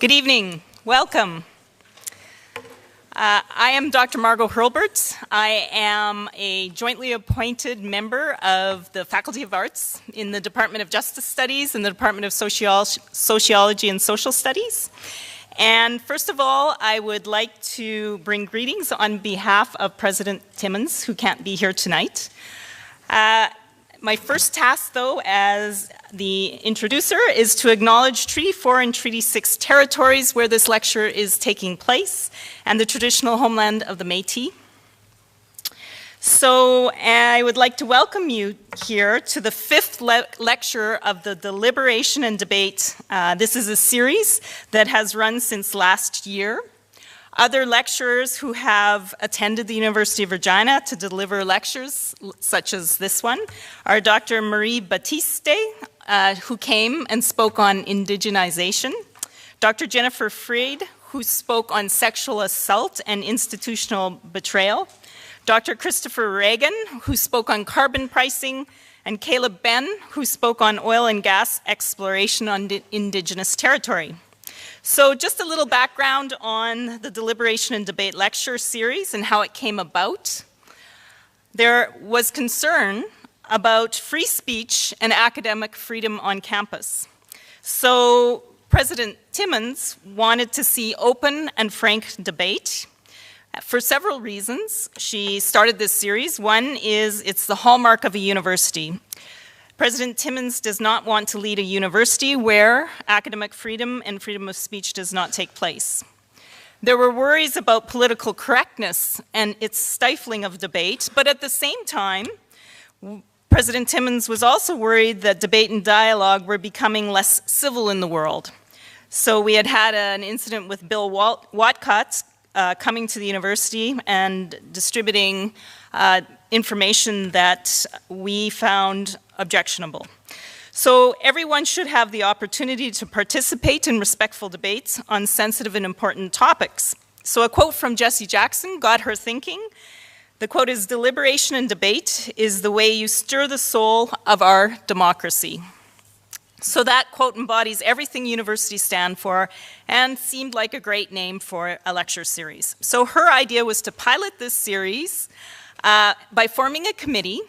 Good evening. Welcome. I am Dr. Margot Hurlbert. I am a jointly appointed member of the Faculty of Arts in the Department of Justice Studies and the Department of Sociology and Social Studies. And first of all, I would like to bring greetings on behalf of President Timmins, who can't be here tonight. My first task, though, as the introducer, is to acknowledge Treaty 4 and Treaty 6 territories where this lecture is taking place, and the traditional homeland of the Métis. So I would like to welcome you here to the fifth lecture of the Deliberation and Debate. This is a series that has run since last year. Other lecturers who have attended the University of Regina to deliver lectures, such as this one, are Dr. Marie Batiste, who came and spoke on indigenization, Dr. Jennifer Freed, who spoke on sexual assault and institutional betrayal, Dr. Christopher Reagan, who spoke on carbon pricing, and Caleb Ben, who spoke on oil and gas exploration on indigenous territory. So just a little background on the Deliberation and Debate lecture series and how it came about. There was concern about free speech and academic freedom on campus. So President Timmins wanted to see open and frank debate. For several reasons, she started this series. One is it's the hallmark of a university. President Timmins does not want to lead a university where academic freedom and freedom of speech does not take place. There were worries about political correctness and its stifling of debate, but at the same time, President Timmins was also worried that debate and dialogue were becoming less civil in the world. So we had an incident with Bill Watcott coming to the university and distributing information that we found objectionable. So everyone should have the opportunity to participate in respectful debates on sensitive and important topics. So a quote from Jesse Jackson got her thinking. The quote is, "Deliberation and debate is the way you stir the soul of our democracy." So that quote embodies everything universities stand for and seemed like a great name for a lecture series. So her idea was to pilot this series by forming a committee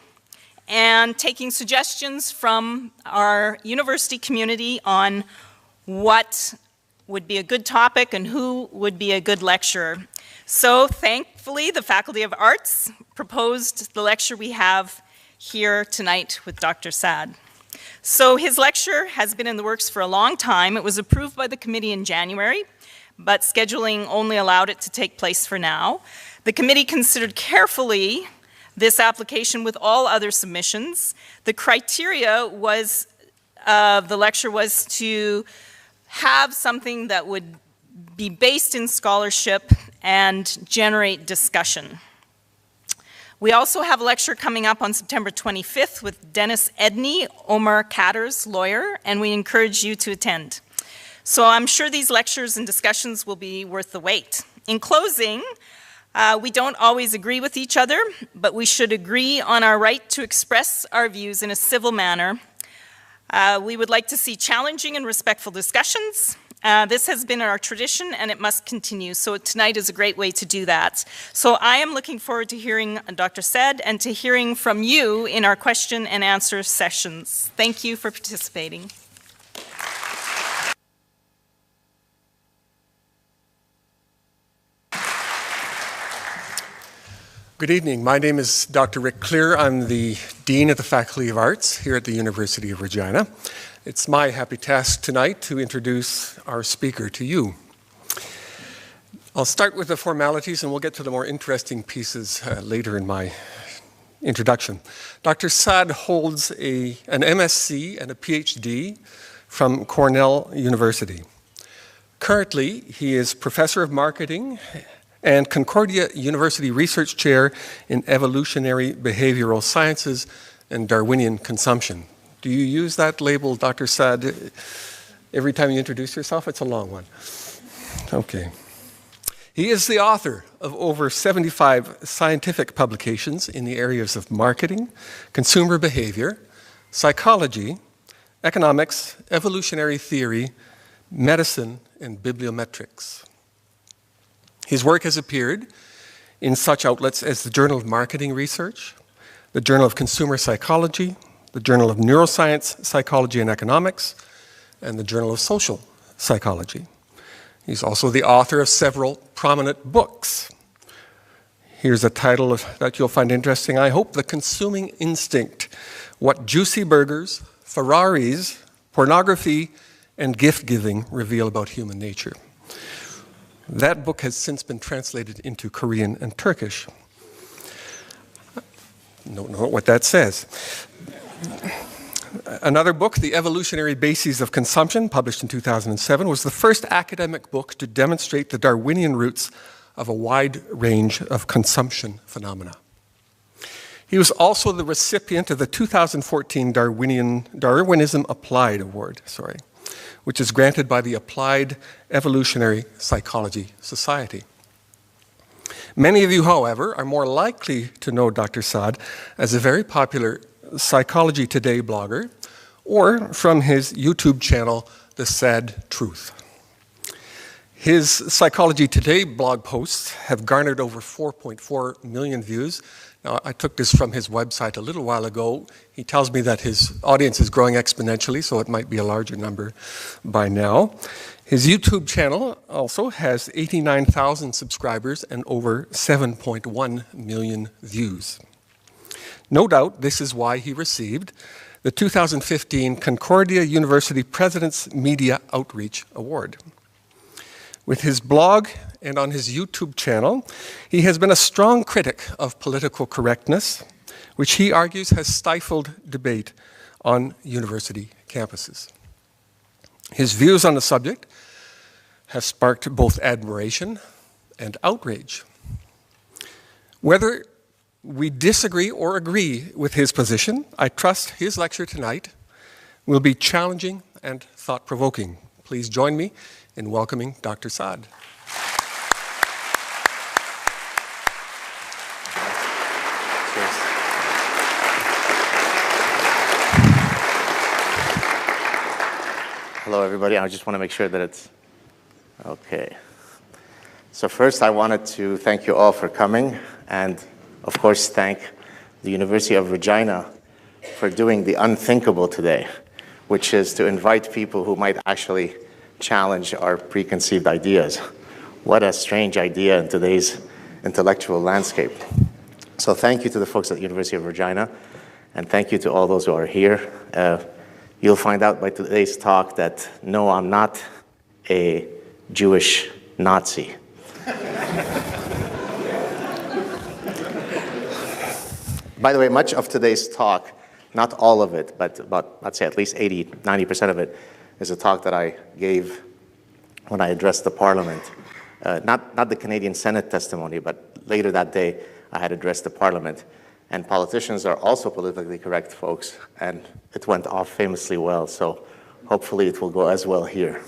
and taking suggestions from our university community on what would be a good topic and who would be a good lecturer. So thankfully, the Faculty of Arts proposed the lecture we have here tonight with Dr. Saad. So his lecture has been in the works for a long time. It was approved by the committee in January, but scheduling only allowed it to take place for now. The committee considered carefully this application with all other submissions. The criteria was, the lecture was to have something that would be based in scholarship and generate discussion. We also have a lecture coming up on September 25th with Dennis Edney, Omar Khadr's lawyer, and we encourage you to attend. So I'm sure these lectures and discussions will be worth the wait. In closing, we don't always agree with each other, but we should agree on our right to express our views in a civil manner. We would like to see challenging and respectful discussions. This has been our tradition and it must continue, so tonight is a great way to do that. So I am looking forward to hearing Dr. Saad and to hearing from you in our question and answer sessions. Thank you for participating. Good evening. My name is Dr. Rick Clear. I'm the Dean of the Faculty of Arts here at the University of Regina. It's my happy task tonight to introduce our speaker to you. I'll start with the formalities and we'll get to the more interesting pieces later in my introduction. Dr. Saad holds an MSc and a PhD from Cornell University. Currently, he is Professor of Marketing and Concordia University Research Chair in Evolutionary Behavioral Sciences and Darwinian Consumption. Do you use that label, Dr. Saad, every time you introduce yourself? It's a long one. Okay. He is the author of over 75 scientific publications in the areas of marketing, consumer behavior, psychology, economics, evolutionary theory, medicine, and bibliometrics. His work has appeared in such outlets as the Journal of Marketing Research, the Journal of Consumer Psychology, the Journal of Neuroscience, Psychology and Economics, and the Journal of Social Psychology. He's also the author of several prominent books. Here's a title that you'll find interesting, I hope: The Consuming Instinct: What Juicy Burgers, Ferraris, Pornography, and Gift-Giving Reveal About Human Nature. That book has since been translated into Korean and Turkish. Don't know what that says. Another book, The Evolutionary Bases of Consumption, published in 2007, was the first academic book to demonstrate the Darwinian roots of a wide range of consumption phenomena. He was also the recipient of the 2014 Darwinism Applied Award, which is granted by the Applied Evolutionary Psychology Society. Many of you, however, are more likely to know Dr. Saad as a very popular Psychology Today blogger, or from his YouTube channel, The Sad Truth. His Psychology Today blog posts have garnered over 4.4 million views. Now, I took this from his website a little while ago. He tells me that his audience is growing exponentially, so it might be a larger number by now. His YouTube channel also has 89,000 subscribers and over 7.1 million views. No doubt this is why he received the 2015 Concordia University President's Media Outreach Award. With his blog and on his YouTube channel, he has been a strong critic of political correctness, which he argues has stifled debate on university campuses. His views on the subject have sparked both admiration and outrage. Whether we disagree or agree with his position, I trust his lecture tonight will be challenging and thought-provoking. Please join me in welcoming Dr. Saad. Hello, everybody. I just want to make sure that it's okay. So first, I wanted to thank you all for coming, and of course, thank the University of Regina for doing the unthinkable today, which is to invite people who might actually challenge our preconceived ideas. What a strange idea in today's intellectual landscape. So thank you to the folks at the University of Regina, and thank you to all those who are here. You'll find out by today's talk that no, I'm not a Jewish Nazi. By the way, much of today's talk, not all of it, but about, I'd say at least 90% of it, is a talk that I gave when I addressed the Parliament. Not the Canadian Senate testimony, but later that day, I had addressed the Parliament. And politicians are also politically correct folks, and it went off famously well, so hopefully it will go as well here.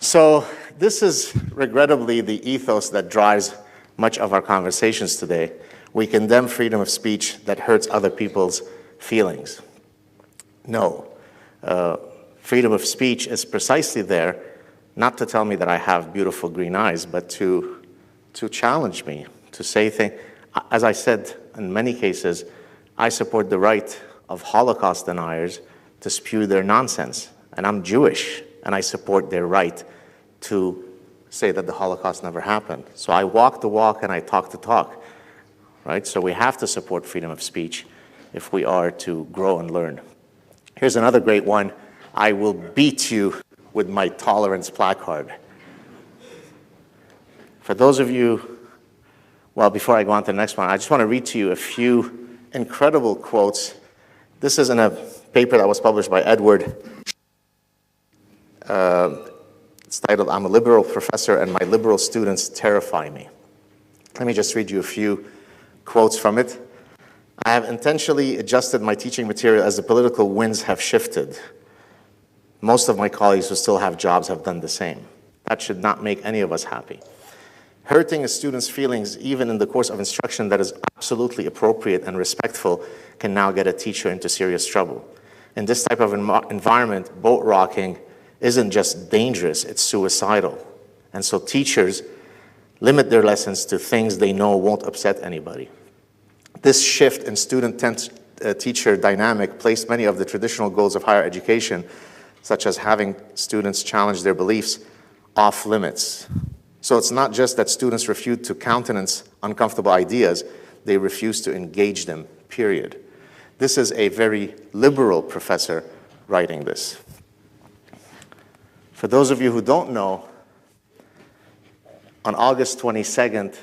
So this is regrettably the ethos that drives much of our conversations today. We condemn freedom of speech that hurts other people's feelings. No. Freedom of speech is precisely there, not to tell me that I have beautiful green eyes, but to challenge me, to say things. As I said, in many cases, I support the right of Holocaust deniers to spew their nonsense. And I'm Jewish, and I support their right to say that the Holocaust never happened. So I walk the walk and I talk the talk, right? So we have to support freedom of speech if we are to grow and learn. Here's another great one. I will beat you with my tolerance placard. For those of you, well, before I go on to the next one, I just want to read to you a few incredible quotes. This is in a paper that was published by Edward. It's titled, "I'm a liberal professor and my liberal students terrify me." Let me just read you a few quotes from it. "I have intentionally adjusted my teaching material as the political winds have shifted. Most of my colleagues who still have jobs have done the same. That should not make any of us happy. Hurting a student's feelings, even in the course of instruction that is absolutely appropriate and respectful, can now get a teacher into serious trouble. In this type of environment, boat rocking isn't just dangerous, it's suicidal. And so teachers limit their lessons to things they know won't upset anybody. This shift in student-teacher dynamic placed many of the traditional goals of higher education, such as having students challenge their beliefs, off limits. So it's not just that students refuse to countenance uncomfortable ideas, they refuse to engage them, period. This is a very liberal professor writing this. For those of you who don't know, on August 22nd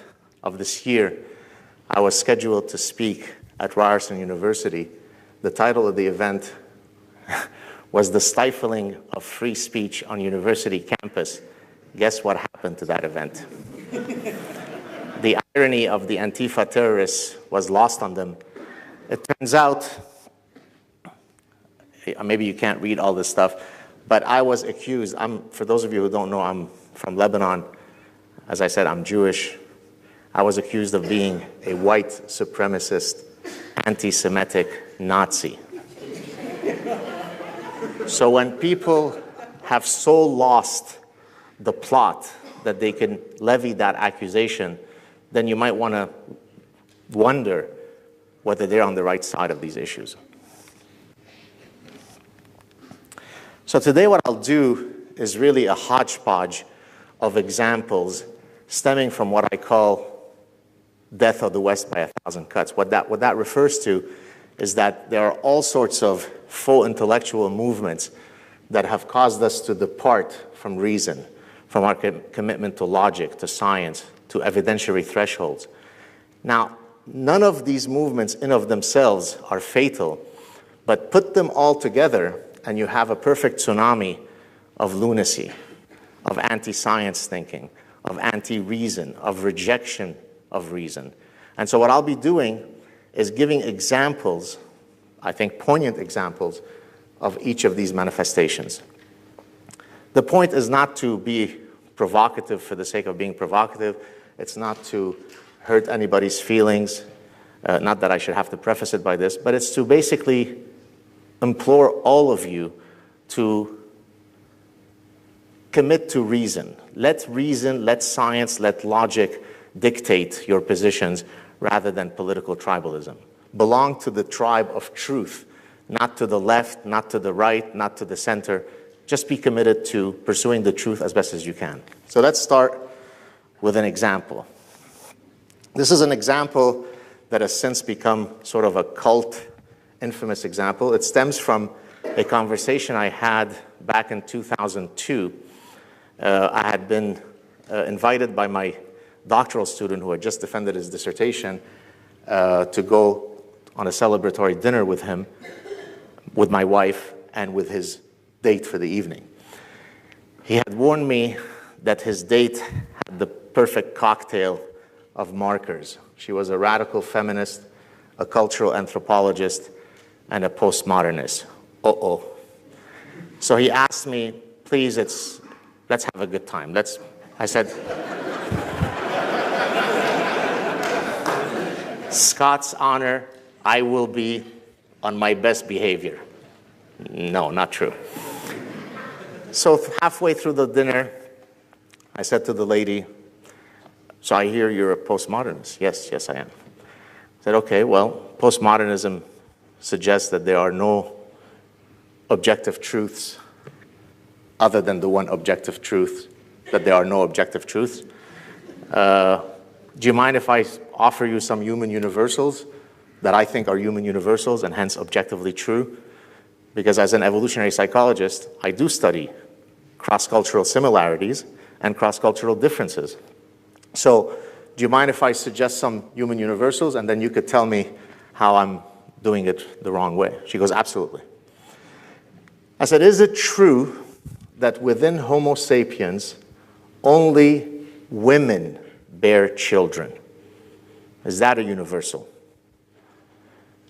of this year, I was scheduled to speak at Ryerson University. The title of the event was "The Stifling of Free Speech on University Campus." Guess what happened to that event? The irony of the Antifa terrorists was lost on them. It turns out, maybe you can't read all this stuff, but I was accused. For those of you who don't know, I'm from Lebanon. As I said, I'm Jewish. I was accused of being a white supremacist, anti-Semitic Nazi. So when people have so lost the plot that they can levy that accusation, then you might want to wonder whether they're on the right side of these issues. So today what I'll do is really a hodgepodge of examples stemming from what I call death of the West by 1,000 cuts. What that refers to is that there are all sorts of faux intellectual movements that have caused us to depart from reason, from our commitment to logic, to science, to evidentiary thresholds. Now, none of these movements in of themselves are fatal, but put them all together and you have a perfect tsunami of lunacy, of anti-science thinking, of anti-reason, of rejection of reason. And so what I'll be doing is giving examples, I think poignant examples, of each of these manifestations. The point is not to be provocative for the sake of being provocative. It's not to hurt anybody's feelings. Not that I should have to preface it by this, but it's to basically implore all of you to commit to reason. Let reason, let science, let logic dictate your positions rather than political tribalism. Belong to the tribe of truth, not to the left, not to the right, not to the center. Just be committed to pursuing the truth as best as you can. So let's start with an example. This is an example that has since become sort of a cult, infamous example. It stems from a conversation I had back in 2002. I had been invited by my doctoral student who had just defended his dissertation to go on a celebratory dinner with him, with my wife, and with his date for the evening. He had warned me that his date had the perfect cocktail of markers. She was a radical feminist, a cultural anthropologist, and a postmodernist. Uh-oh. So he asked me, please, let's have a good time. I said, Scott's honor, I will be on my best behavior. No, not true. So halfway through the dinner, I said to the lady, so I hear you're a postmodernist. Yes, I am. I said, okay, well, postmodernism suggests that there are no objective truths other than the one objective truth, that there are no objective truths. Do you mind if I offer you some human universals that I think are human universals and hence objectively true? Because as an evolutionary psychologist, I do study cross-cultural similarities and cross-cultural differences. So do you mind if I suggest some human universals and then you could tell me how I'm doing it the wrong way? She goes, absolutely. I said, is it true that within Homo sapiens, only women bear children? Is that a universal?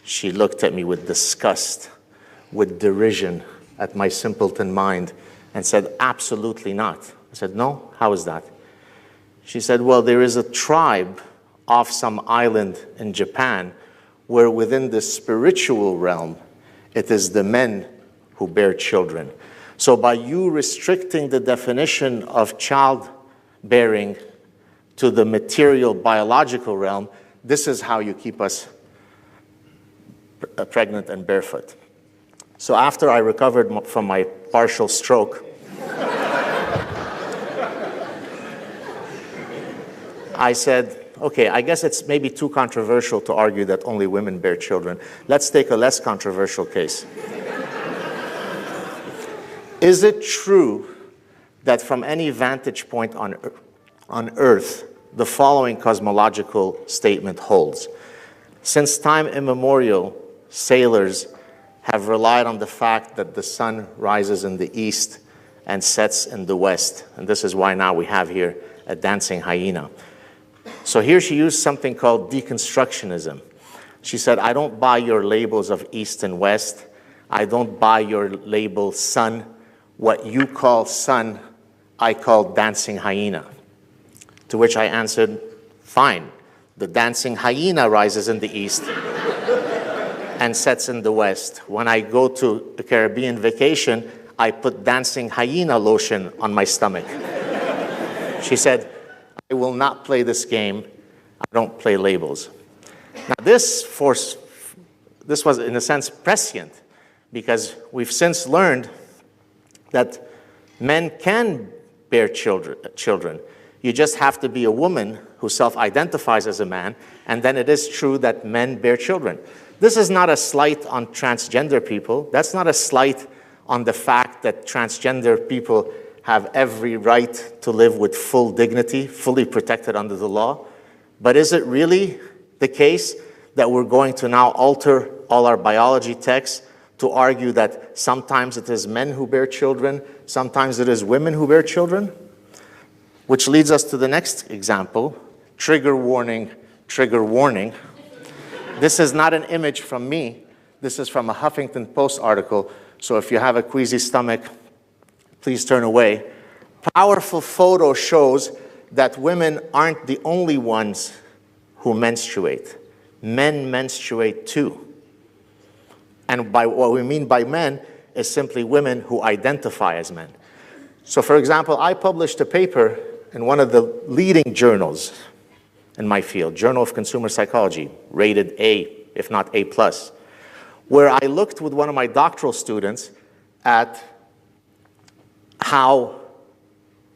She looked at me with disgust, with derision at my simpleton mind and said, absolutely not. I said, no, how is that? She said, well, there is a tribe off some island in Japan where within the spiritual realm, it is the men who bear children. So by you restricting the definition of childbearing to the material biological realm, this is how you keep us pregnant and barefoot. So after I recovered from my partial stroke, I said, okay, I guess it's maybe too controversial to argue that only women bear children. Let's take a less controversial case. Is it true that from any vantage point on Earth, the following cosmological statement holds? Since time immemorial, sailors have relied on the fact that the sun rises in the east and sets in the west. And this is why now we have here a dancing hyena. So here she used something called deconstructionism. She said, I don't buy your labels of east and west. I don't buy your label sun. What you call sun, I call dancing hyena. To which I answered, fine. The dancing hyena rises in the east and sets in the west. When I go to a Caribbean vacation, I put dancing hyena lotion on my stomach. She said, I will not play this game. I don't play labels. Now this was in a sense prescient, because we've since learned that men can bear children. You just have to be a woman who self-identifies as a man, and then it is true that men bear children. This is not a slight on transgender people. That's not a slight on the fact that transgender people have every right to live with full dignity, fully protected under the law. But is it really the case that we're going to now alter all our biology texts to argue that sometimes it is men who bear children, sometimes it is women who bear children? Which leads us to the next example. Trigger warning, trigger warning. This is not an image from me. This is from a Huffington Post article. So if you have a queasy stomach, please turn away. Powerful photo shows that women aren't the only ones who menstruate. Men menstruate too. And by what we mean by men is simply women who identify as men. So for example, I published a paper in one of the leading journals in my field, Journal of Consumer Psychology, rated A, if not A+, where I looked with one of my doctoral students at how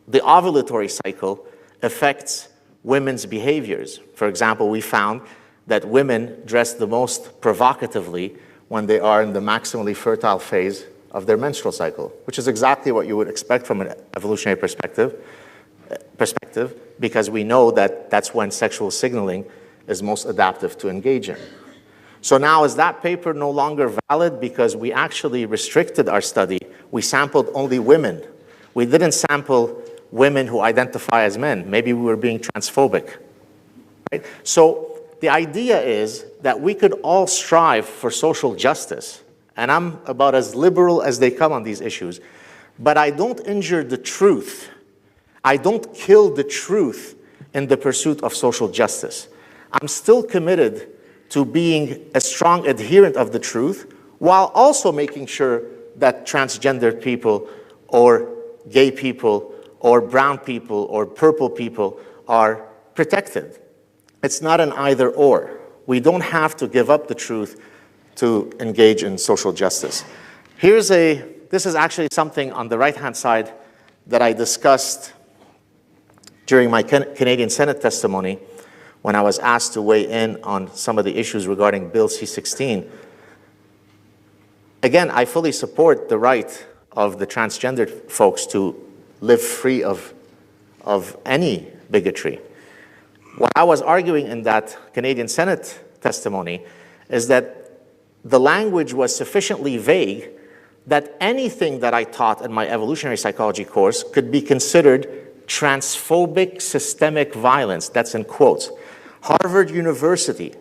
the ovulatory cycle affects women's behaviors. For example, we found that women dress the most provocatively when they are in the maximally fertile phase of their menstrual cycle, which is exactly what you would expect from an evolutionary perspective, because we know that that's when sexual signaling is most adaptive to engage in. So now is that paper no longer valid because we actually restricted our study? We sampled only women. We didn't sample women who identify as men. Maybe we were being transphobic, right? So the idea is that we could all strive for social justice, and I'm about as liberal as they come on these issues, but I don't injure the truth. I don't kill the truth in the pursuit of social justice. I'm still committed to being a strong adherent of the truth while also making sure that transgender people or gay people or brown people or purple people are protected. It's not an either or. We don't have to give up the truth to engage in social justice. This is actually something on the right-hand side that I discussed during my Canadian Senate testimony when I was asked to weigh in on some of the issues regarding Bill C-16. Again, I fully support the right of the transgendered folks to live free of any bigotry. What I was arguing in that Canadian Senate testimony is that the language was sufficiently vague that anything that I taught in my evolutionary psychology course could be considered transphobic systemic violence. That's in quotes. Harvard University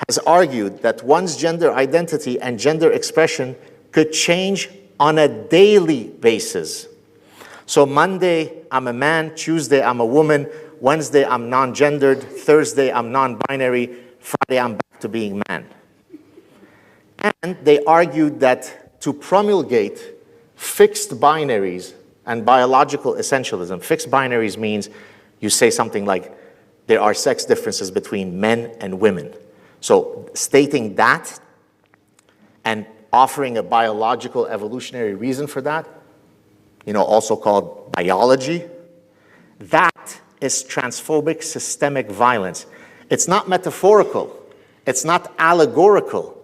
has argued that one's gender identity and gender expression could change on a daily basis. So Monday, I'm a man. Tuesday, I'm a woman. Wednesday, I'm non-gendered. Thursday, I'm non-binary. Friday, I'm back to being man. And they argued that to promulgate fixed binaries and biological essentialism. Fixed binaries means you say something like, there are sex differences between men and women. So stating that and offering a biological evolutionary reason for that, also called biology, that is transphobic systemic violence. It's not metaphorical. It's not allegorical.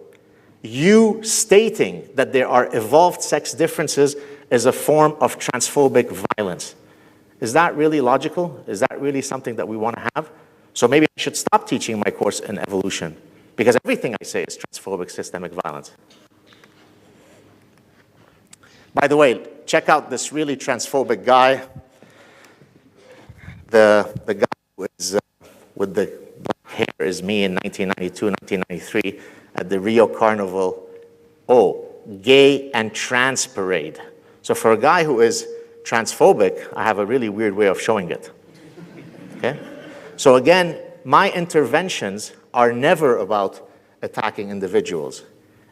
You stating that there are evolved sex differences is a form of transphobic violence. Is that really logical? Is that really something that we want to have? So maybe I should stop teaching my course in evolution, because everything I say is transphobic systemic violence. By the way, check out this really transphobic guy. The guy who is with the black hair is me in 1992, 1993 at the Rio Carnival. Oh, gay and trans parade. So for a guy who is transphobic, I have a really weird way of showing it. Okay? So again, my interventions are never about attacking individuals.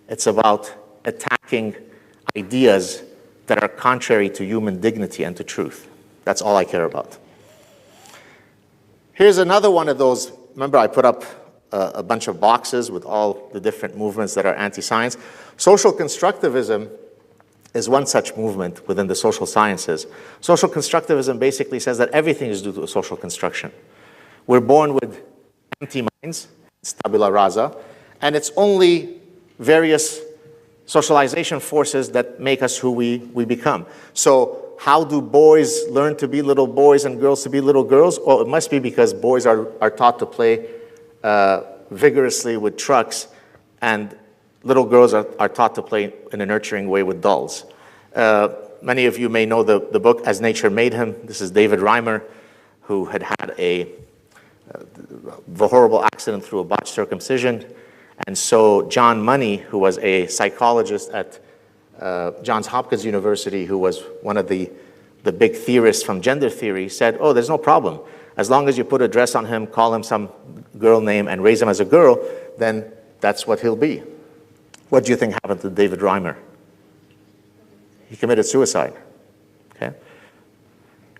It's about attacking ideas that are contrary to human dignity and to truth. That's all I care about. Here's another one of those. Remember, I put up a bunch of boxes with all the different movements that are anti-science. Social constructivism is one such movement within the social sciences. Social constructivism basically says that everything is due to a social construction. We're born with empty minds, it's tabula rasa, and it's only various socialization forces that make us who we become. So how do boys learn to be little boys and girls to be little girls? Well, it must be because boys are taught to play vigorously with trucks, and little girls are taught to play in a nurturing way with dolls. Many of you may know the book As Nature Made Him. This is David Reimer, who had the horrible accident through a botched circumcision. And so John Money, who was a psychologist at Johns Hopkins University, who was one of the big theorists from gender theory, said, oh, there's no problem. As long as you put a dress on him, call him some girl name, and raise him as a girl, then that's what he'll be. What do you think happened to David Reimer? He committed suicide. Okay?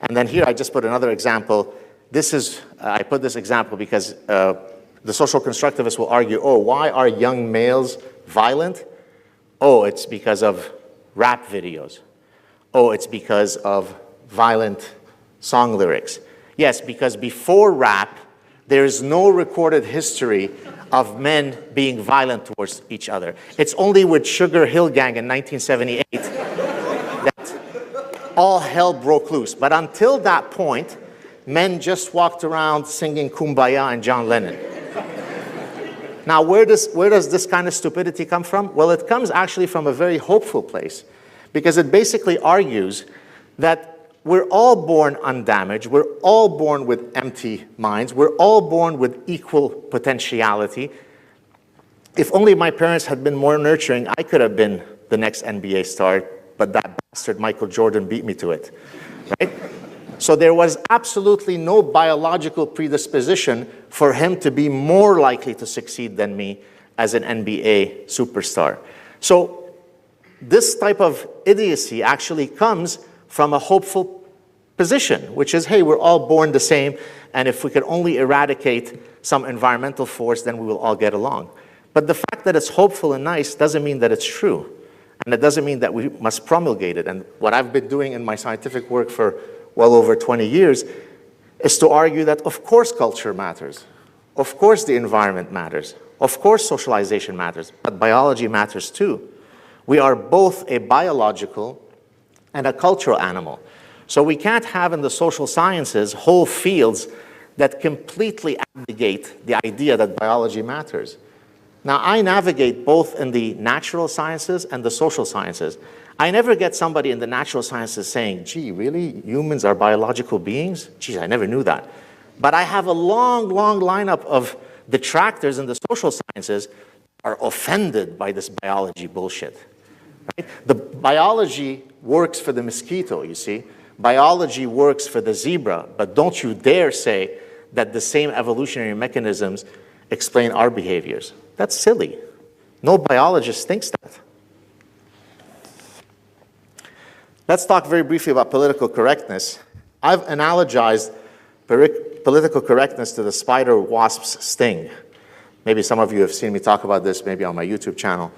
And then here I just put another example. I put this example because the social constructivists will argue, oh, why are young males violent? Oh, it's because of rap videos. Oh, it's because of violent song lyrics. Yes, because before rap, there is no recorded history of men being violent towards each other. It's only with Sugar Hill Gang in 1978 that all hell broke loose. But until that point, men just walked around singing Kumbaya and John Lennon. Now, where does this kind of stupidity come from? Well, it comes actually from a very hopeful place, because it basically argues that we're all born undamaged, we're all born with empty minds, we're all born with equal potentiality. If only my parents had been more nurturing, I could have been the next NBA star, but that bastard Michael Jordan beat me to it, right? So there was absolutely no biological predisposition for him to be more likely to succeed than me as an NBA superstar. So this type of idiocy actually comes from a hopeful position, which is, hey, we're all born the same, and if we could only eradicate some environmental force, then we will all get along. But the fact that it's hopeful and nice doesn't mean that it's true, and it doesn't mean that we must promulgate it. And what I've been doing in my scientific work for well over 20 years is to argue that, of course, culture matters. Of course, the environment matters. Of course, socialization matters, but biology matters too. We are both a biological and a cultural animal. So we can't have in the social sciences whole fields that completely abdicate the idea that biology matters. Now, I navigate both in the natural sciences and the social sciences. I never get somebody in the natural sciences saying, gee, really? Humans are biological beings? Geez, I never knew that. But I have a long, long lineup of detractors in the social sciences are offended by this biology bullshit. Right? The biology works for the mosquito, you see. Biology works for the zebra, but don't you dare say that the same evolutionary mechanisms explain our behaviors. That's silly. No biologist thinks that. Let's talk very briefly about political correctness. I've analogized political correctness to the spider wasp's sting. Maybe some of you have seen me talk about this, maybe on my YouTube channel.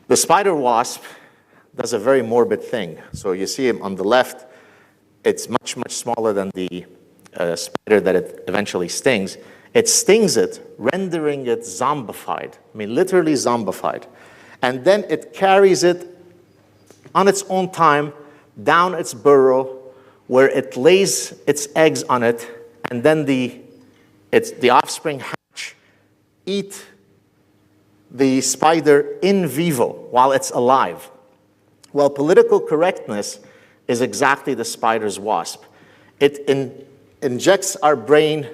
The spider wasp does a very morbid thing. So you see him on the left, it's much, much smaller than the spider that it eventually stings. It stings it, rendering it zombified. I mean, literally zombified. And then it carries it on its own time down its burrow, where it lays its eggs on it, and then the offspring hatch, eat the spider in vivo while it's alive. Well, political correctness is exactly the spider's wasp. It injects our brain,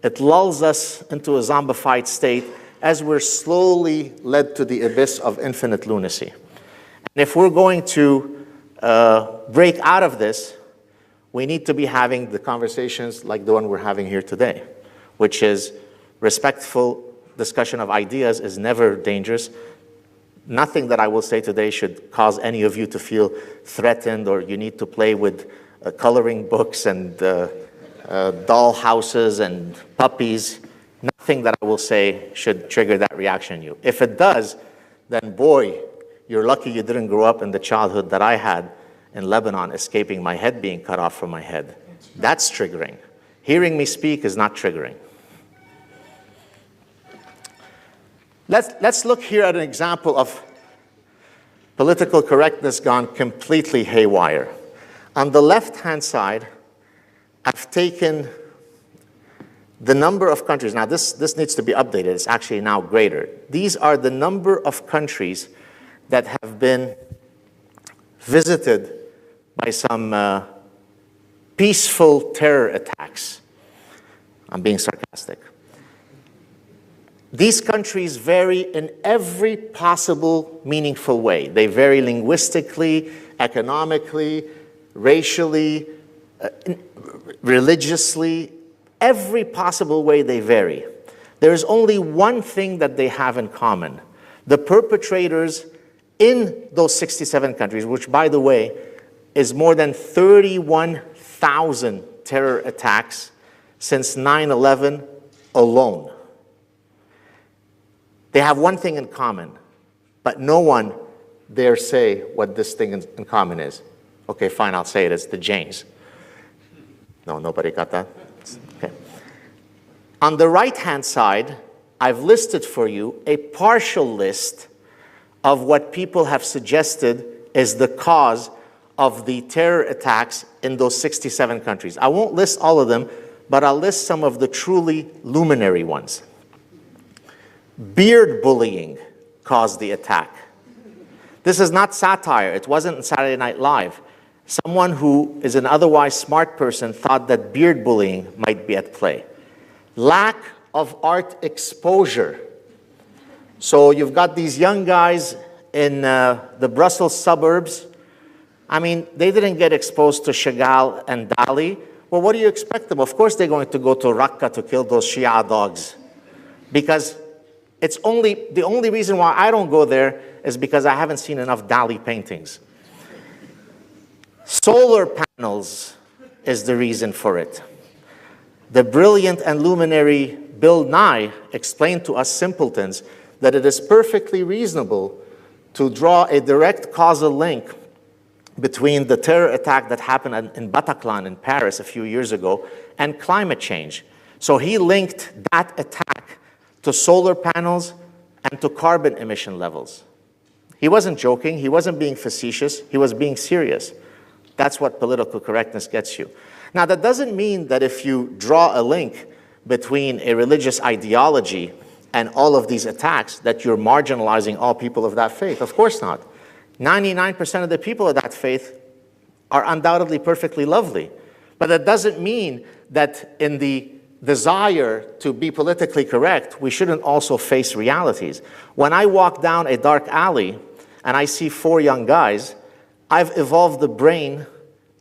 it lulls us into a zombified state as we're slowly led to the abyss of infinite lunacy. And if we're going to break out of this, we need to be having the conversations like the one we're having here today, which is respectful discussion of ideas is never dangerous. Nothing that I will say today should cause any of you to feel threatened or you need to play with coloring books and doll houses and puppies. Nothing that I will say should trigger that reaction in you. If it does, then boy, you're lucky you didn't grow up in the childhood that I had in Lebanon, escaping my head being cut off from my head. That's triggering. Hearing me speak is not triggering. Let's look here at an example of political correctness gone completely haywire. On the left-hand side, I've taken the number of countries. Now, this needs to be updated. It's actually now greater. These are the number of countries that have been visited by some peaceful terror attacks. I'm being sarcastic. These countries vary in every possible meaningful way. They vary linguistically, economically, racially, religiously. Every possible way they vary. There's only one thing that they have in common. The perpetrators in those 67 countries, which, by the way, is more than 31,000 terror attacks since 9/11 alone. They have one thing in common, but no one dare say what this thing in common is. Okay, fine, I'll say it. It's the Jains. No, nobody got that? Okay. On the right-hand side, I've listed for you a partial list of what people have suggested is the cause of the terror attacks in those 67 countries. I won't list all of them, but I'll list some of the truly luminary ones. Beard bullying caused the attack. This is not satire. It wasn't on Saturday Night Live. Someone who is an otherwise smart person thought that beard bullying might be at play. Lack of art exposure. So you've got these young guys in the Brussels suburbs. I mean, they didn't get exposed to Chagall and Dali. Well, what do you expect them? Of course they're going to go to Raqqa to kill those Shia dogs. Because the only reason why I don't go there is because I haven't seen enough Dali paintings. Solar panels is the reason for it. The brilliant and luminary Bill Nye explained to us simpletons that it is perfectly reasonable to draw a direct causal link between the terror attack that happened in Bataclan in Paris a few years ago and climate change. So he linked that attack to solar panels and to carbon emission levels. He wasn't joking, he wasn't being facetious, he was being serious. That's what political correctness gets you. Now, that doesn't mean that if you draw a link between a religious ideology and all of these attacks, that you're marginalizing all people of that faith. Of course not. 99% of the people of that faith are undoubtedly perfectly lovely. But that doesn't mean that in the desire to be politically correct, we shouldn't also face realities. When I walk down a dark alley and I see 4 young guys, I've evolved the brain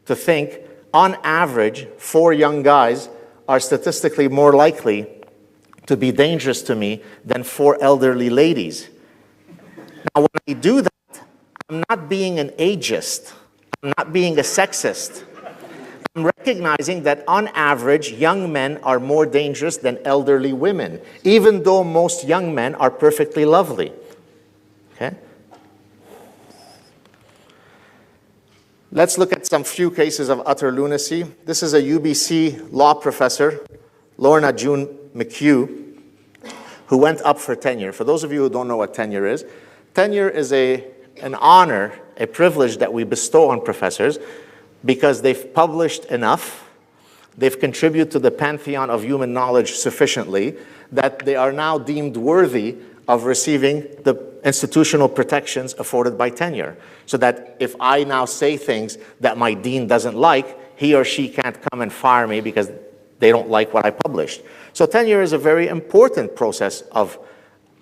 to think, on average, 4 young guys are statistically more likely to be dangerous to me than 4 elderly ladies. Now, when I do that, I'm not being an ageist. I'm not being a sexist. I'm recognizing that on average, young men are more dangerous than elderly women, even though most young men are perfectly lovely. Okay? Let's look at some few cases of utter lunacy. This is a UBC law professor, Lorna June McHugh, who went up for tenure. For those of you who don't know what tenure is an honor, a privilege that we bestow on professors because they've published enough, they've contributed to the pantheon of human knowledge sufficiently that they are now deemed worthy of receiving the institutional protections afforded by tenure. So that if I now say things that my dean doesn't like, he or she can't come and fire me because they don't like what I published. So tenure is a very important process of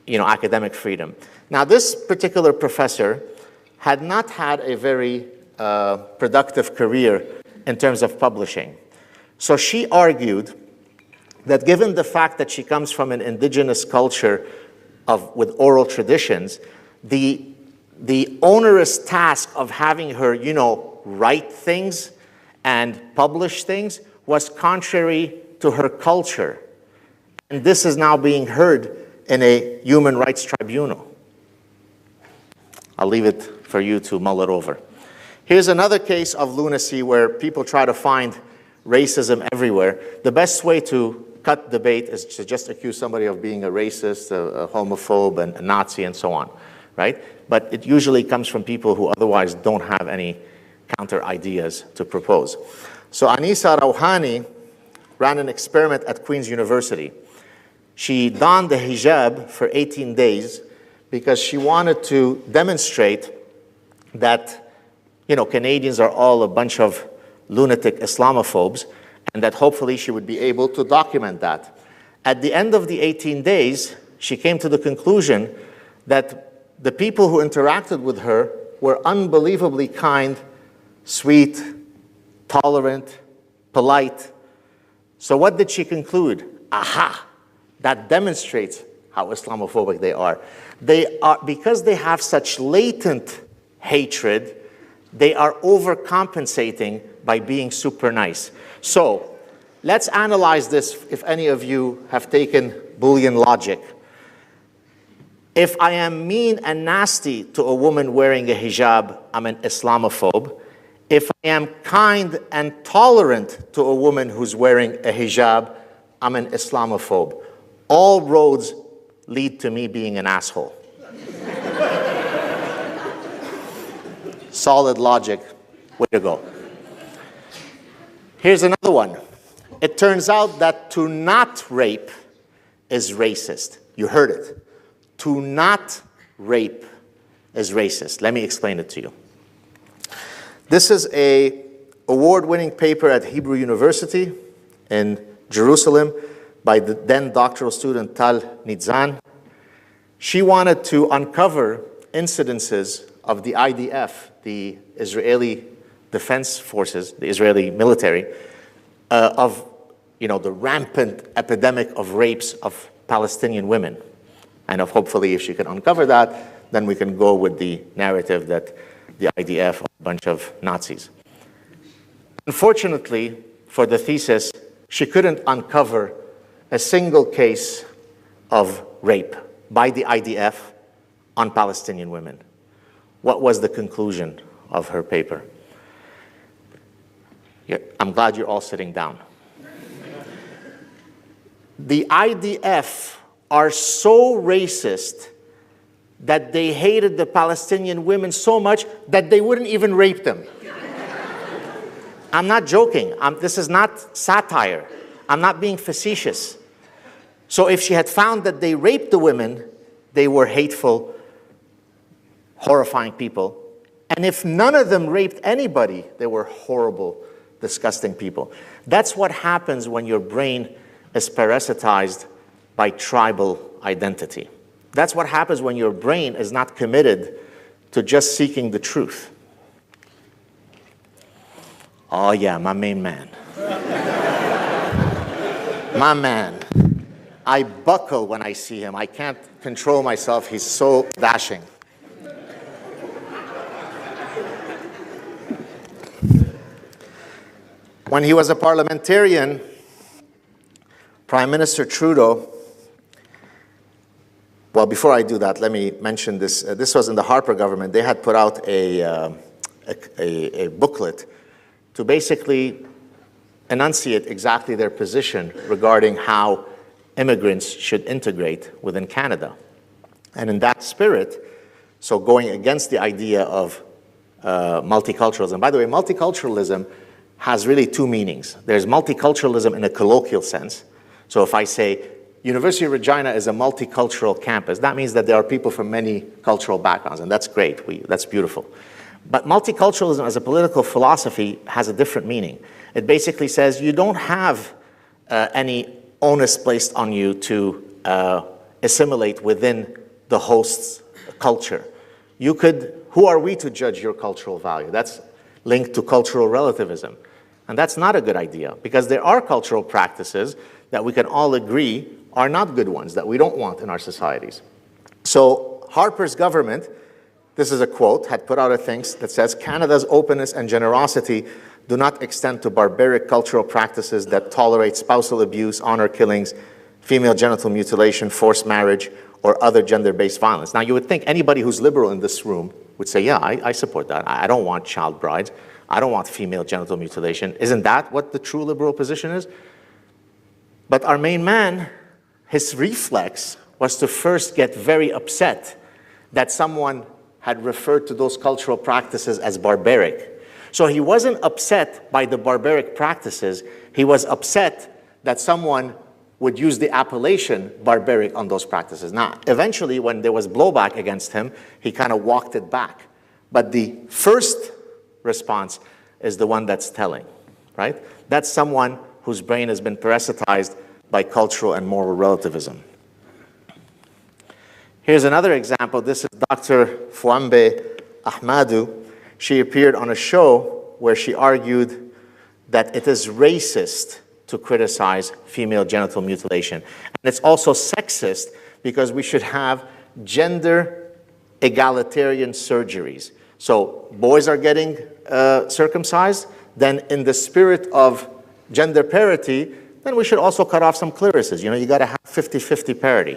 academic freedom. Now, this particular professor had not had a very productive career in terms of publishing. So she argued that given the fact that she comes from an indigenous culture with oral traditions, the onerous task of having her, write things and publish things was contrary to her culture. And this is now being heard in a human rights tribunal. I'll leave it for you to mull it over. Here's another case of lunacy where people try to find racism everywhere. The best way to cut debate is to just accuse somebody of being a racist, a homophobe, and a Nazi, and so on, right? But it usually comes from people who otherwise don't have any counter ideas to propose. So Anisa Rouhani ran an experiment at Queen's University. She donned the hijab for 18 days because she wanted to demonstrate that, Canadians are all a bunch of lunatic Islamophobes, and that hopefully she would be able to document that. At the end of the 18 days, she came to the conclusion that the people who interacted with her were unbelievably kind, sweet, tolerant, polite. So what did she conclude? Aha! That demonstrates how Islamophobic they are. Because they have such latent hatred, they are overcompensating by being super nice. So let's analyze this if any of you have taken Boolean logic. If I am mean and nasty to a woman wearing a hijab, I'm an Islamophobe. If I am kind and tolerant to a woman who's wearing a hijab, I'm an Islamophobe. All roads lead to me being an asshole. Solid logic. Way to go. Here's another one. It turns out that to not rape is racist. You heard it. To not rape is racist. Let me explain it to you. This is an award-winning paper at Hebrew University in Jerusalem by the then doctoral student Tal Nitzan. She wanted to uncover incidences of the IDF, the Israeli Defense Forces, the Israeli military, of the rampant epidemic of rapes of Palestinian women. And hopefully if she can uncover that, then we can go with the narrative that the IDF are a bunch of Nazis. Unfortunately, for the thesis, she couldn't uncover a single case of rape by the IDF on Palestinian women. What was the conclusion of her paper? I'm glad you're all sitting down. The IDF are so racist that they hated the Palestinian women so much that they wouldn't even rape them. I'm not joking. This is not satire. I'm not being facetious. So if she had found that they raped the women, they were hateful, horrifying people. And if none of them raped anybody, they were horrible, disgusting people. That's what happens when your brain is parasitized by tribal identity. That's what happens when your brain is not committed to just seeking the truth. Oh yeah, my main man. My man. I buckle when I see him. I can't control myself. He's so dashing. When he was a parliamentarian, Prime Minister Trudeau, well, before I do that, let me mention this. This was in the Harper government. They had put out a booklet to basically enunciate exactly their position regarding how immigrants should integrate within Canada. And in that spirit, so going against the idea of multiculturalism. By the way, multiculturalism has really two meanings. There's multiculturalism in a colloquial sense. So if I say, University of Regina is a multicultural campus, that means that there are people from many cultural backgrounds, and that's great, that's beautiful. But multiculturalism as a political philosophy has a different meaning. It basically says you don't have any onus placed on you to assimilate within the host's culture. You could, who are we to judge your cultural value? That's linked to cultural relativism. And that's not a good idea, because there are cultural practices that we can all agree are not good ones, that we don't want in our societies. So Harper's government, this is a quote, had put out a thing that says, Canada's openness and generosity do not extend to barbaric cultural practices that tolerate spousal abuse, honor killings, female genital mutilation, forced marriage, or other gender-based violence. Now, you would think anybody who's liberal in this room would say, yeah, I support that. I don't want child brides. I don't want female genital mutilation. Isn't that what the true liberal position is? But our main man, his reflex was to first get very upset that someone had referred to those cultural practices as barbaric. So he wasn't upset by the barbaric practices. He was upset that someone would use the appellation barbaric on those practices. Now, eventually, when there was blowback against him, he kind of walked it back. But the first response is the one that's telling, right? That's someone whose brain has been parasitized by cultural and moral relativism. Here's another example. This is Dr. Fwambe Ahmadu. She appeared on a show where she argued that it is racist to criticize female genital mutilation. And it's also sexist because we should have gender egalitarian surgeries. So boys are getting circumcised, then in the spirit of gender parity, then we should also cut off some clitorises. You know, you got to have 50-50 parity.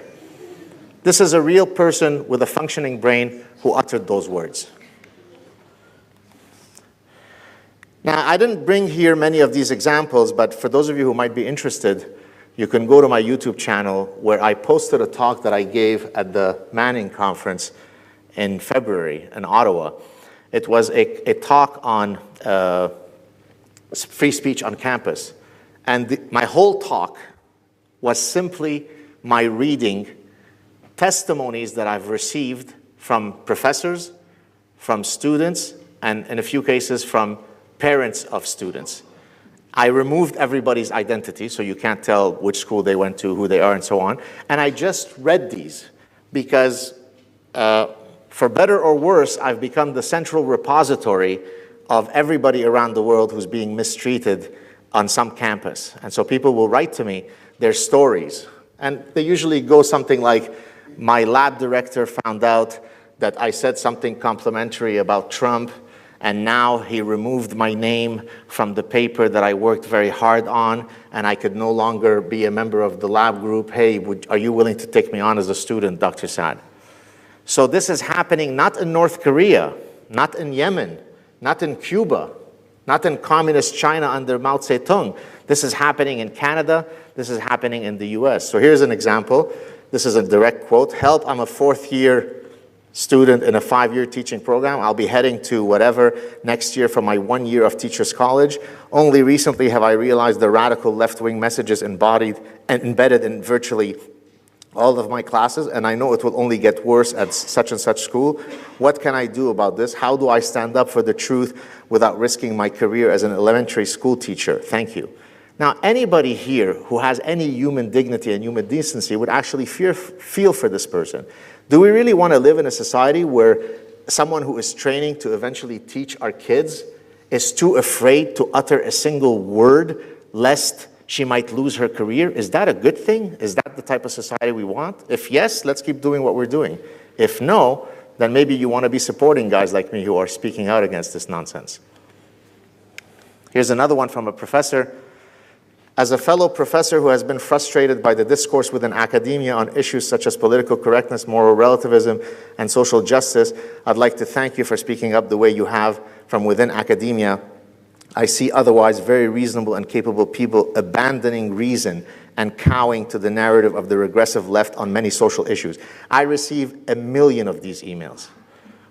This is a real person with a functioning brain who uttered those words. Now, I didn't bring here many of these examples, but for those of you who might be interested, you can go to my YouTube channel where I posted a talk that I gave at the Manning Conference in February in Ottawa. It was a talk on free speech on campus. And my whole talk was simply my reading testimonies that I've received from professors, from students, and in a few cases from parents of students. I removed everybody's identity, so you can't tell which school they went to, who they are, and so on. And I just read these because, for better or worse, I've become the central repository of everybody around the world who's being mistreated on some campus. And so people will write to me their stories. And they usually go something like, my lab director found out that I said something complimentary about Trump, and now he removed my name from the paper that I worked very hard on, and I could no longer be a member of the lab group. Hey, are you willing to take me on as a student, Dr. Saad? So this is happening not in North Korea, not in Yemen, not in Cuba, not in communist China under Mao Zedong. This is happening in Canada. This is happening in the US. So here's an example. This is a direct quote. Help, I'm a fourth-year student in a 5-year teaching program. I'll be heading to whatever next year for my 1 year of teacher's college. Only recently have I realized the radical left-wing messages embodied and embedded in virtually all of my classes, and I know it will only get worse at such and such school. What can I do about this? How do I stand up for the truth without risking my career as an elementary school teacher? Thank you. Now, anybody here who has any human dignity and human decency would actually feel for this person. Do we really want to live in a society where someone who is training to eventually teach our kids is too afraid to utter a single word lest she might lose her career? Is that a good thing? Is that the type of society we want? If yes, let's keep doing what we're doing. If no, then maybe you want to be supporting guys like me who are speaking out against this nonsense. Here's another one from a professor. As a fellow professor who has been frustrated by the discourse within academia on issues such as political correctness, moral relativism, and social justice, I'd like to thank you for speaking up the way you have from within academia. I see otherwise very reasonable and capable people abandoning reason and cowing to the narrative of the regressive left on many social issues. I receive 1 million of these emails,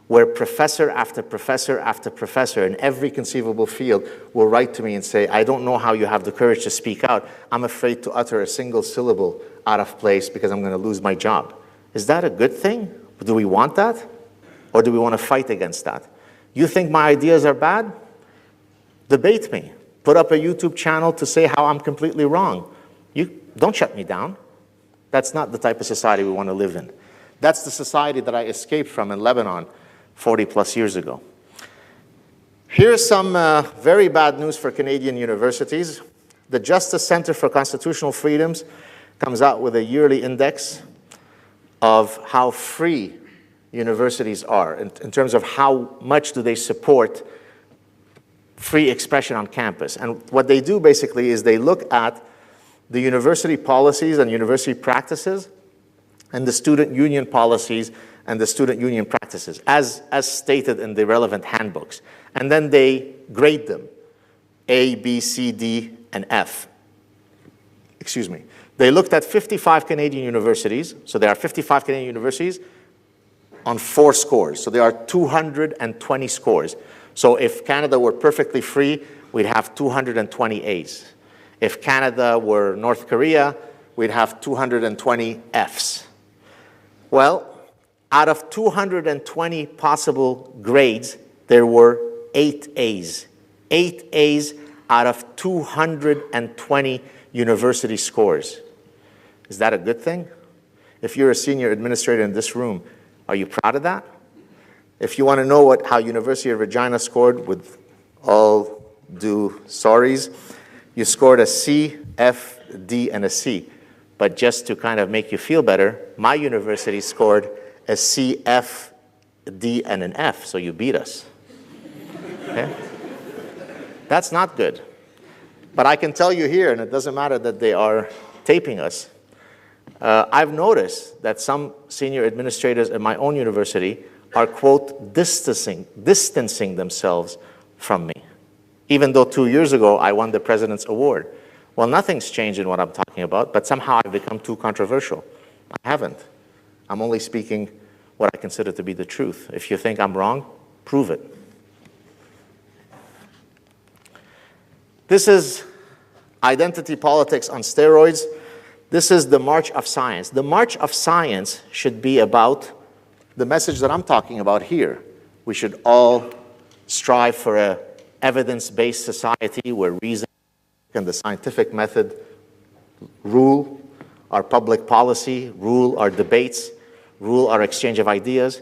where professor after professor after professor in every conceivable field will write to me and say, I don't know how you have the courage to speak out. I'm afraid to utter a single syllable out of place because I'm going to lose my job. Is that a good thing? Do we want that? Or do we want to fight against that? You think my ideas are bad? Debate me. Put up a YouTube channel to say how I'm completely wrong. You don't shut me down. That's not the type of society we want to live in. That's the society that I escaped from in Lebanon 40 plus years ago. Here's some very bad news for Canadian universities. The Justice Center for Constitutional Freedoms comes out with a yearly index of how free universities are in terms of how much do they support free expression on campus. And what they do basically is they look at the university policies and university practices and the student union policies and the student union practices, as stated in the relevant handbooks. And then they grade them, A, B, C, D, and F. Excuse me. They looked at 55 Canadian universities, so there are 55 Canadian universities on 4 scores. So there are 220 scores. So if Canada were perfectly free, we'd have 220 A's. If Canada were North Korea, we'd have 220 F's. Well, out of 220 possible grades, there were 8 A's. 8 A's out of 220 university scores. Is that a good thing? If you're a senior administrator in this room, are you proud of that? If you want to know how University of Regina scored, with all due sorries, you scored a C, F, D, and a C. But just to kind of make you feel better, my university scored a C, F, D, and an F, so you beat us. Okay? That's not good. But I can tell you here, and it doesn't matter that they are taping us, I've noticed that some senior administrators at my own university are, quote, distancing themselves from me. Even though 2 years ago I won the President's Award. Well, nothing's changed in what I'm talking about, but somehow I've become too controversial. I haven't. I'm only speaking what I consider to be the truth. If you think I'm wrong, prove it. This is identity politics on steroids. This is the march of science. The march of science should be about the message that I'm talking about here. We should all strive for an evidence-based society where reason and the scientific method rule our public policy, rule our debates, rule our exchange of ideas.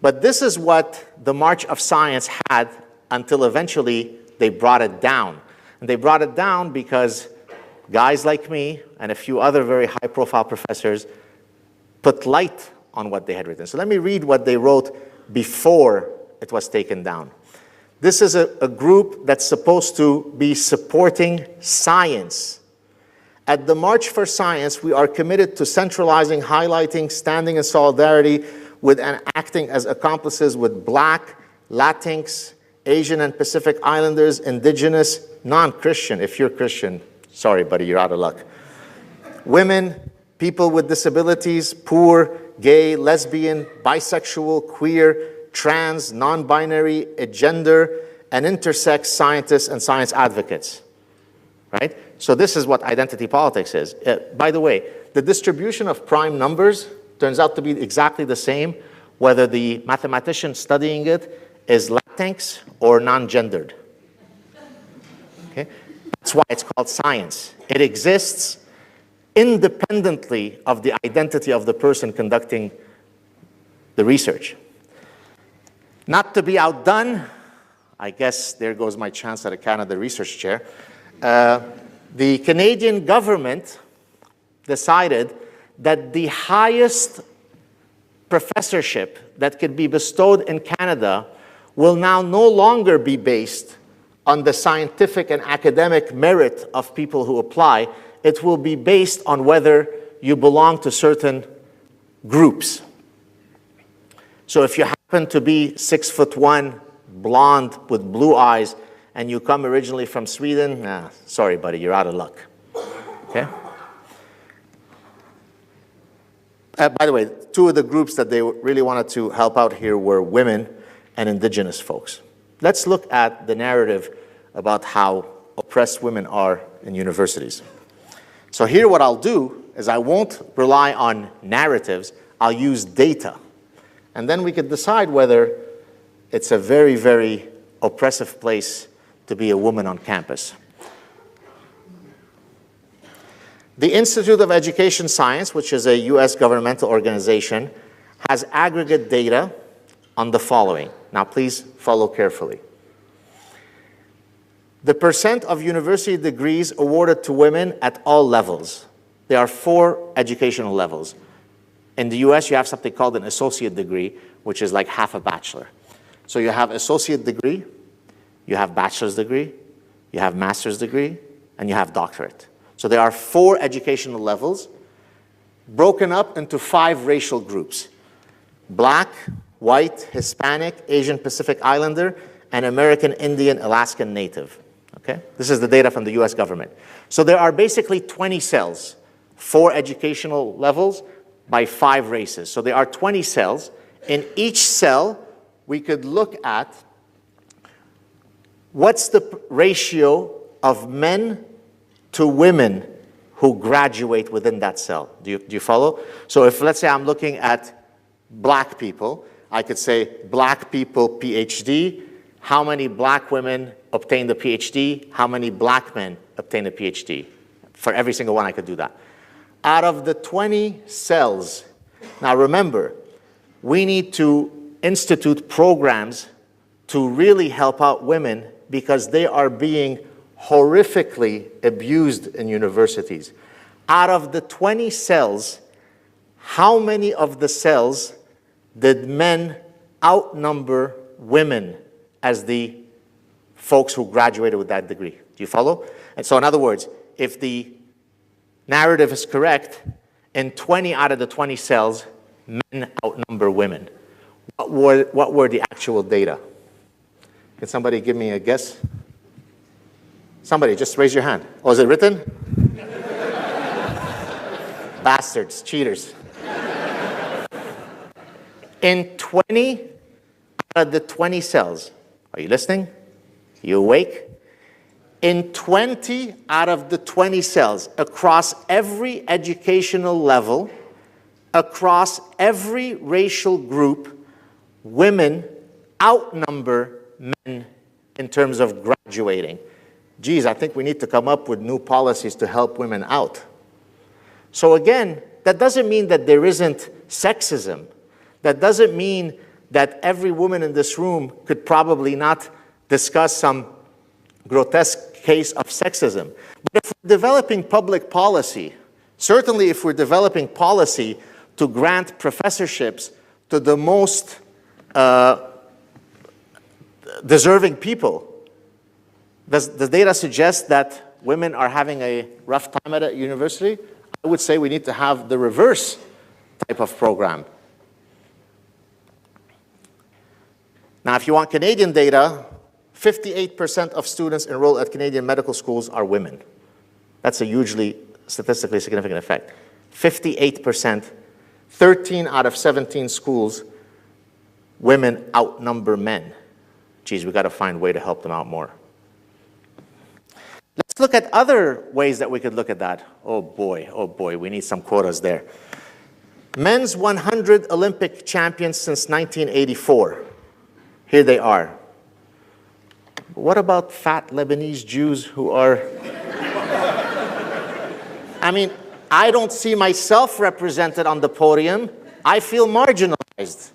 But this is what the march of science had until eventually they brought it down. And they brought it down because guys like me and a few other very high-profile professors put light on what they had written. So let me read what they wrote before it was taken down. This is a group that's supposed to be supporting science. At the March for Science, we are committed to centralizing, highlighting, standing in solidarity with and acting as accomplices with Black, Latinx, Asian and Pacific Islanders, Indigenous, non-Christian, if you're Christian, sorry buddy, you're out of luck, women, people with disabilities, poor, gay, lesbian, bisexual, queer, trans, non-binary, agender, and intersex scientists and science advocates, right? So this is what identity politics is. By the way, the distribution of prime numbers turns out to be exactly the same, whether the mathematician studying it is Latinx or non-gendered. Okay? That's why it's called science. It exists independently of the identity of the person conducting the research. Not to be outdone, I guess there goes my chance at a Canada Research Chair. The Canadian government decided that the highest professorship that could be bestowed in Canada will now no longer be based on the scientific and academic merit of people who apply. It will be based on whether you belong to certain groups. So if you happen to be 6'1", blonde with blue eyes, and you come originally from Sweden, sorry, buddy, you're out of luck. Okay? By the way, two of the groups that they really wanted to help out here were women and indigenous folks. Let's look at the narrative about how oppressed women are in universities. So here what I'll do is I won't rely on narratives, I'll use data. And then we could decide whether it's a very, very oppressive place to be a woman on campus. The Institute of Education Science, which is a US governmental organization, has aggregate data on the following. Now please follow carefully. The percent of university degrees awarded to women at all levels. There are 4 educational levels. In the US, you have something called an associate degree, which is like half a bachelor. So you have associate degree, you have bachelor's degree, you have master's degree, and you have doctorate. So there are 4 educational levels broken up into 5 racial groups: Black, White, Hispanic, Asian Pacific Islander, and American Indian Alaskan Native. Okay? This is the data from the US government. So there are basically 20 cells, 4 educational levels by 5 races. So there are 20 cells. In each cell, we could look at what's the ratio of men to women who graduate within that cell. Do you follow? So if, let's say, I'm looking at black people, I could say black people PhD, how many black women obtained a PhD, how many black men obtained a PhD. For every single one, I could do that. Out of the 20 cells, now remember, we need to institute programs to really help out women because they are being horrifically abused in universities. Out of the 20 cells, how many of the cells did men outnumber women as the folks who graduated with that degree? Do you follow? And so in other words, if the narrative is correct, in 20 out of the 20 cells, men outnumber women. What were the actual data? Can somebody give me a guess? Somebody, just raise your hand. Oh, is it written? Bastards, cheaters. In 20 out of the 20 cells, are you listening? You awake? In 20 out of the 20 cells, across every educational level, across every racial group, women outnumber men in terms of graduating. Geez, I think we need to come up with new policies to help women out. So again, that doesn't mean that there isn't sexism. That doesn't mean that every woman in this room could probably not discuss some grotesque case of sexism. But if we're developing public policy, certainly if we're developing policy to grant professorships to the most deserving people, does the data suggest that women are having a rough time at a university? I would say we need to have the reverse type of program. Now, if you want Canadian data, 58% of students enrolled at Canadian medical schools are women. That's a hugely statistically significant effect. 58%, 13 out of 17 schools, women outnumber men. Geez, we got to find a way to help them out more. Let's look at other ways that we could look at that. Oh boy, we need some quotas there. Men's 100 Olympic champions since 1984. Here they are. What about fat Lebanese Jews who are... I mean, I don't see myself represented on the podium. I feel marginalized.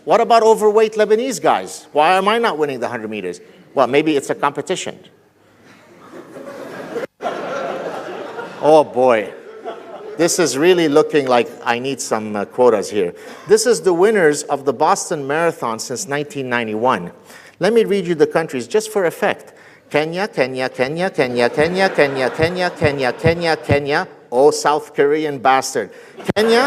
What about overweight Lebanese guys? Why am I not winning the 100 meters? Well, maybe it's a competition. Oh boy. This is really looking like I need some quotas here. This is the winners of the Boston Marathon since 1991. Let me read you the countries just for effect. Kenya, Kenya, Kenya, Kenya, Kenya, Kenya, Kenya, Kenya, Kenya, Kenya. Oh, South Korean bastard. Kenya,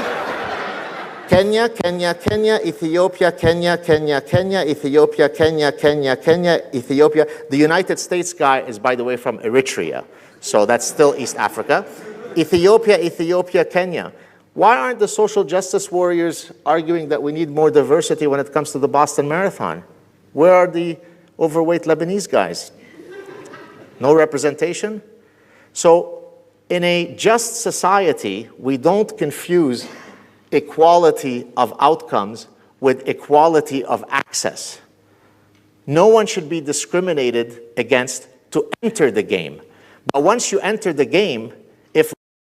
Kenya, Kenya, Kenya, Ethiopia, Kenya, Kenya, Kenya, Ethiopia, Kenya, Kenya, Kenya, Ethiopia. The United States guy is, by the way, from Eritrea. So that's still East Africa. Ethiopia, Ethiopia, Kenya. Why aren't the social justice warriors arguing that we need more diversity when it comes to the Boston Marathon? Where are the overweight Lebanese guys? No representation? So in a just society, we don't confuse equality of outcomes with equality of access. No one should be discriminated against to enter the game. But once you enter the game, if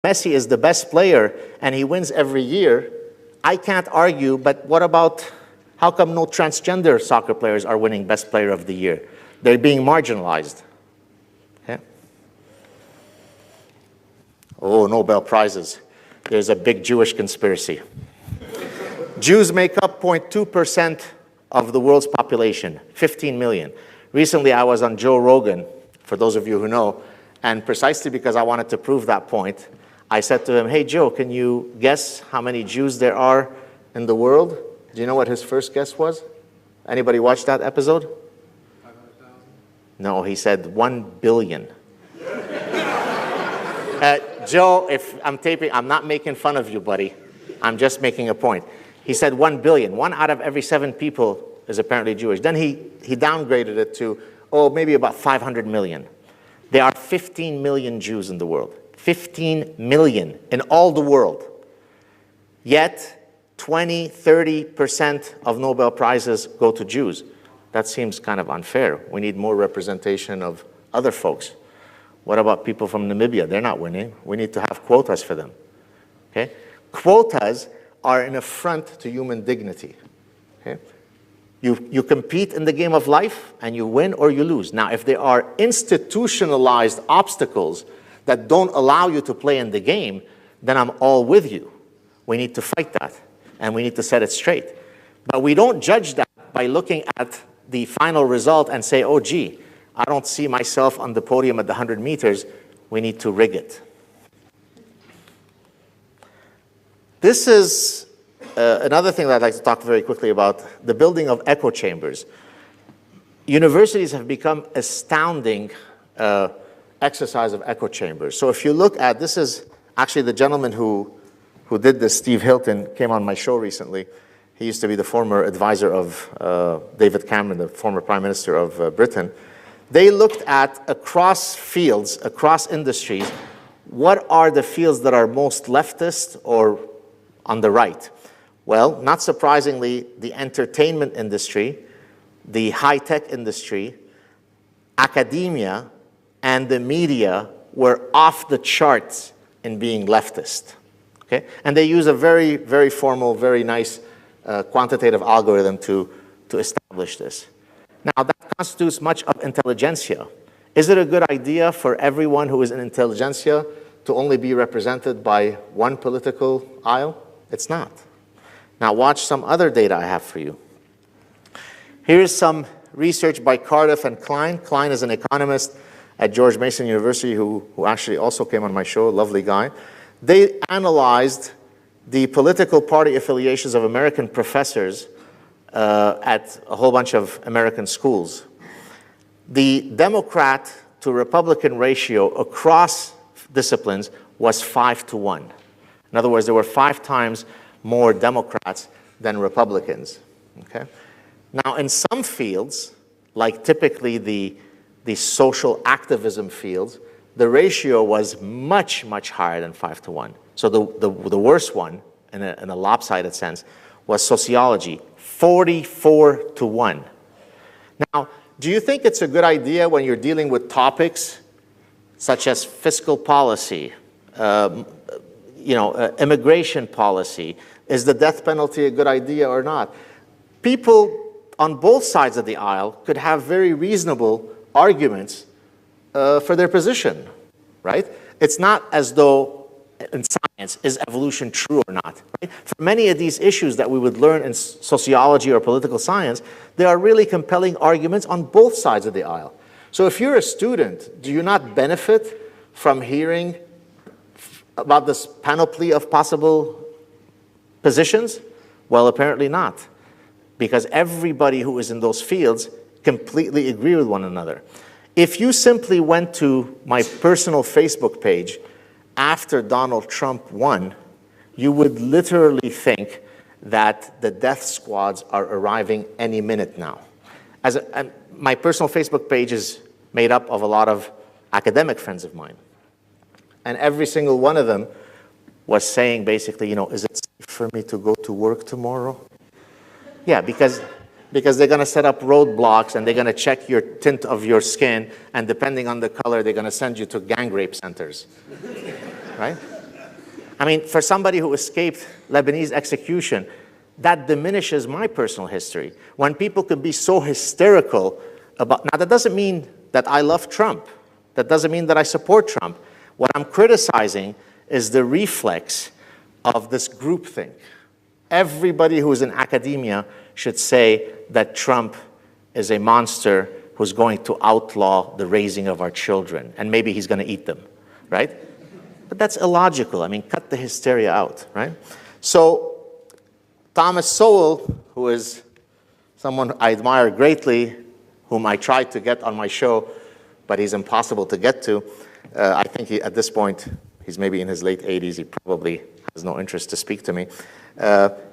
Messi is the best player and he wins every year, I can't argue, but what about, how come no transgender soccer players are winning Best Player of the Year? They're being marginalized. Okay? Oh, Nobel Prizes. There's a big Jewish conspiracy. Jews make up 0.2% of the world's population, 15 million. Recently, I was on Joe Rogan, for those of you who know, and precisely because I wanted to prove that point, I said to him, hey, Joe, can you guess how many Jews there are in the world? Do you know what his first guess was? Anybody watch that episode? 500,000? No, he said 1 billion. Joe, if I'm taping, I'm not making fun of you, buddy. I'm just making a point. He said 1 billion. 1 out of every 7 people is apparently Jewish. Then he downgraded it to, oh, maybe about 500 million. There are 15 million Jews in the world. 15 million in all the world. Yet 20, 30% of Nobel Prizes go to Jews. That seems kind of unfair. We need more representation of other folks. What about people from Namibia? They're not winning. We need to have quotas for them. Okay? Quotas are an affront to human dignity. Okay? You compete in the game of life and you win or you lose. Now, if there are institutionalized obstacles that don't allow you to play in the game, then I'm all with you. We need to fight that and we need to set it straight. But we don't judge that by looking at the final result and say, oh, gee, I don't see myself on the podium at the 100 meters. We need to rig it. This is another thing that I'd like to talk very quickly about, the building of echo chambers. Universities have become astounding exercise of echo chambers. So if you look at, this is actually the gentleman who did this, Steve Hilton, came on my show recently. He used to be the former advisor of David Cameron, the former Prime Minister of Britain. They looked at across fields, across industries, what are the fields that are most leftist or on the right? Well, not surprisingly, the entertainment industry, the high-tech industry, academia, and the media were off the charts in being leftist. Okay? And they use a very, very formal, very nice quantitative algorithm to establish this. Now, that constitutes much of intelligentsia. Is it a good idea for everyone who is in intelligentsia to only be represented by one political aisle? It's not. Now watch some other data I have for you. Here's some research by Cardiff and Klein. Klein is an economist at George Mason University who actually also came on my show, a lovely guy. They analyzed the political party affiliations of American professors at a whole bunch of American schools. The Democrat to Republican ratio across disciplines was 5-to-1. In other words, there were 5 times more Democrats than Republicans. Okay? Now, in some fields, like typically the social activism fields, the ratio was much, much higher than 5-to-1. So the worst one, in a lopsided sense, was sociology, 44-to-1. Now, do you think it's a good idea when you're dealing with topics such as fiscal policy, immigration policy, is the death penalty a good idea or not? People on both sides of the aisle could have very reasonable arguments for their position, right? It's not as though in science, is evolution true or not, right? For many of these issues that we would learn in sociology or political science, there are really compelling arguments on both sides of the aisle. So if you're a student, do you not benefit from hearing about this panoply of possible positions? Well, apparently not, because everybody who is in those fields completely agree with one another. If you simply went to my personal Facebook page after Donald Trump won, you would literally think that the death squads are arriving any minute now. My personal Facebook page is made up of a lot of academic friends of mine. And every single one of them was saying basically, is it safe for me to go to work tomorrow? Yeah, because they're going to set up roadblocks and they're going to check your tint of your skin, and depending on the color, they're going to send you to gang rape centers, right? I mean, for somebody who escaped Lebanese execution, that diminishes my personal history. When people could be so hysterical about, now that doesn't mean that I love Trump. That doesn't mean that I support Trump. What I'm criticizing is the reflex of this groupthink. Everybody who is in academia should say that Trump is a monster who's going to outlaw the raising of our children, and maybe he's going to eat them, right? But that's illogical. I mean, cut the hysteria out, right? So Thomas Sowell, who is someone I admire greatly, whom I tried to get on my show, but he's impossible to get to. I think at this point, he's maybe in his late 80s. He probably has no interest to speak to me.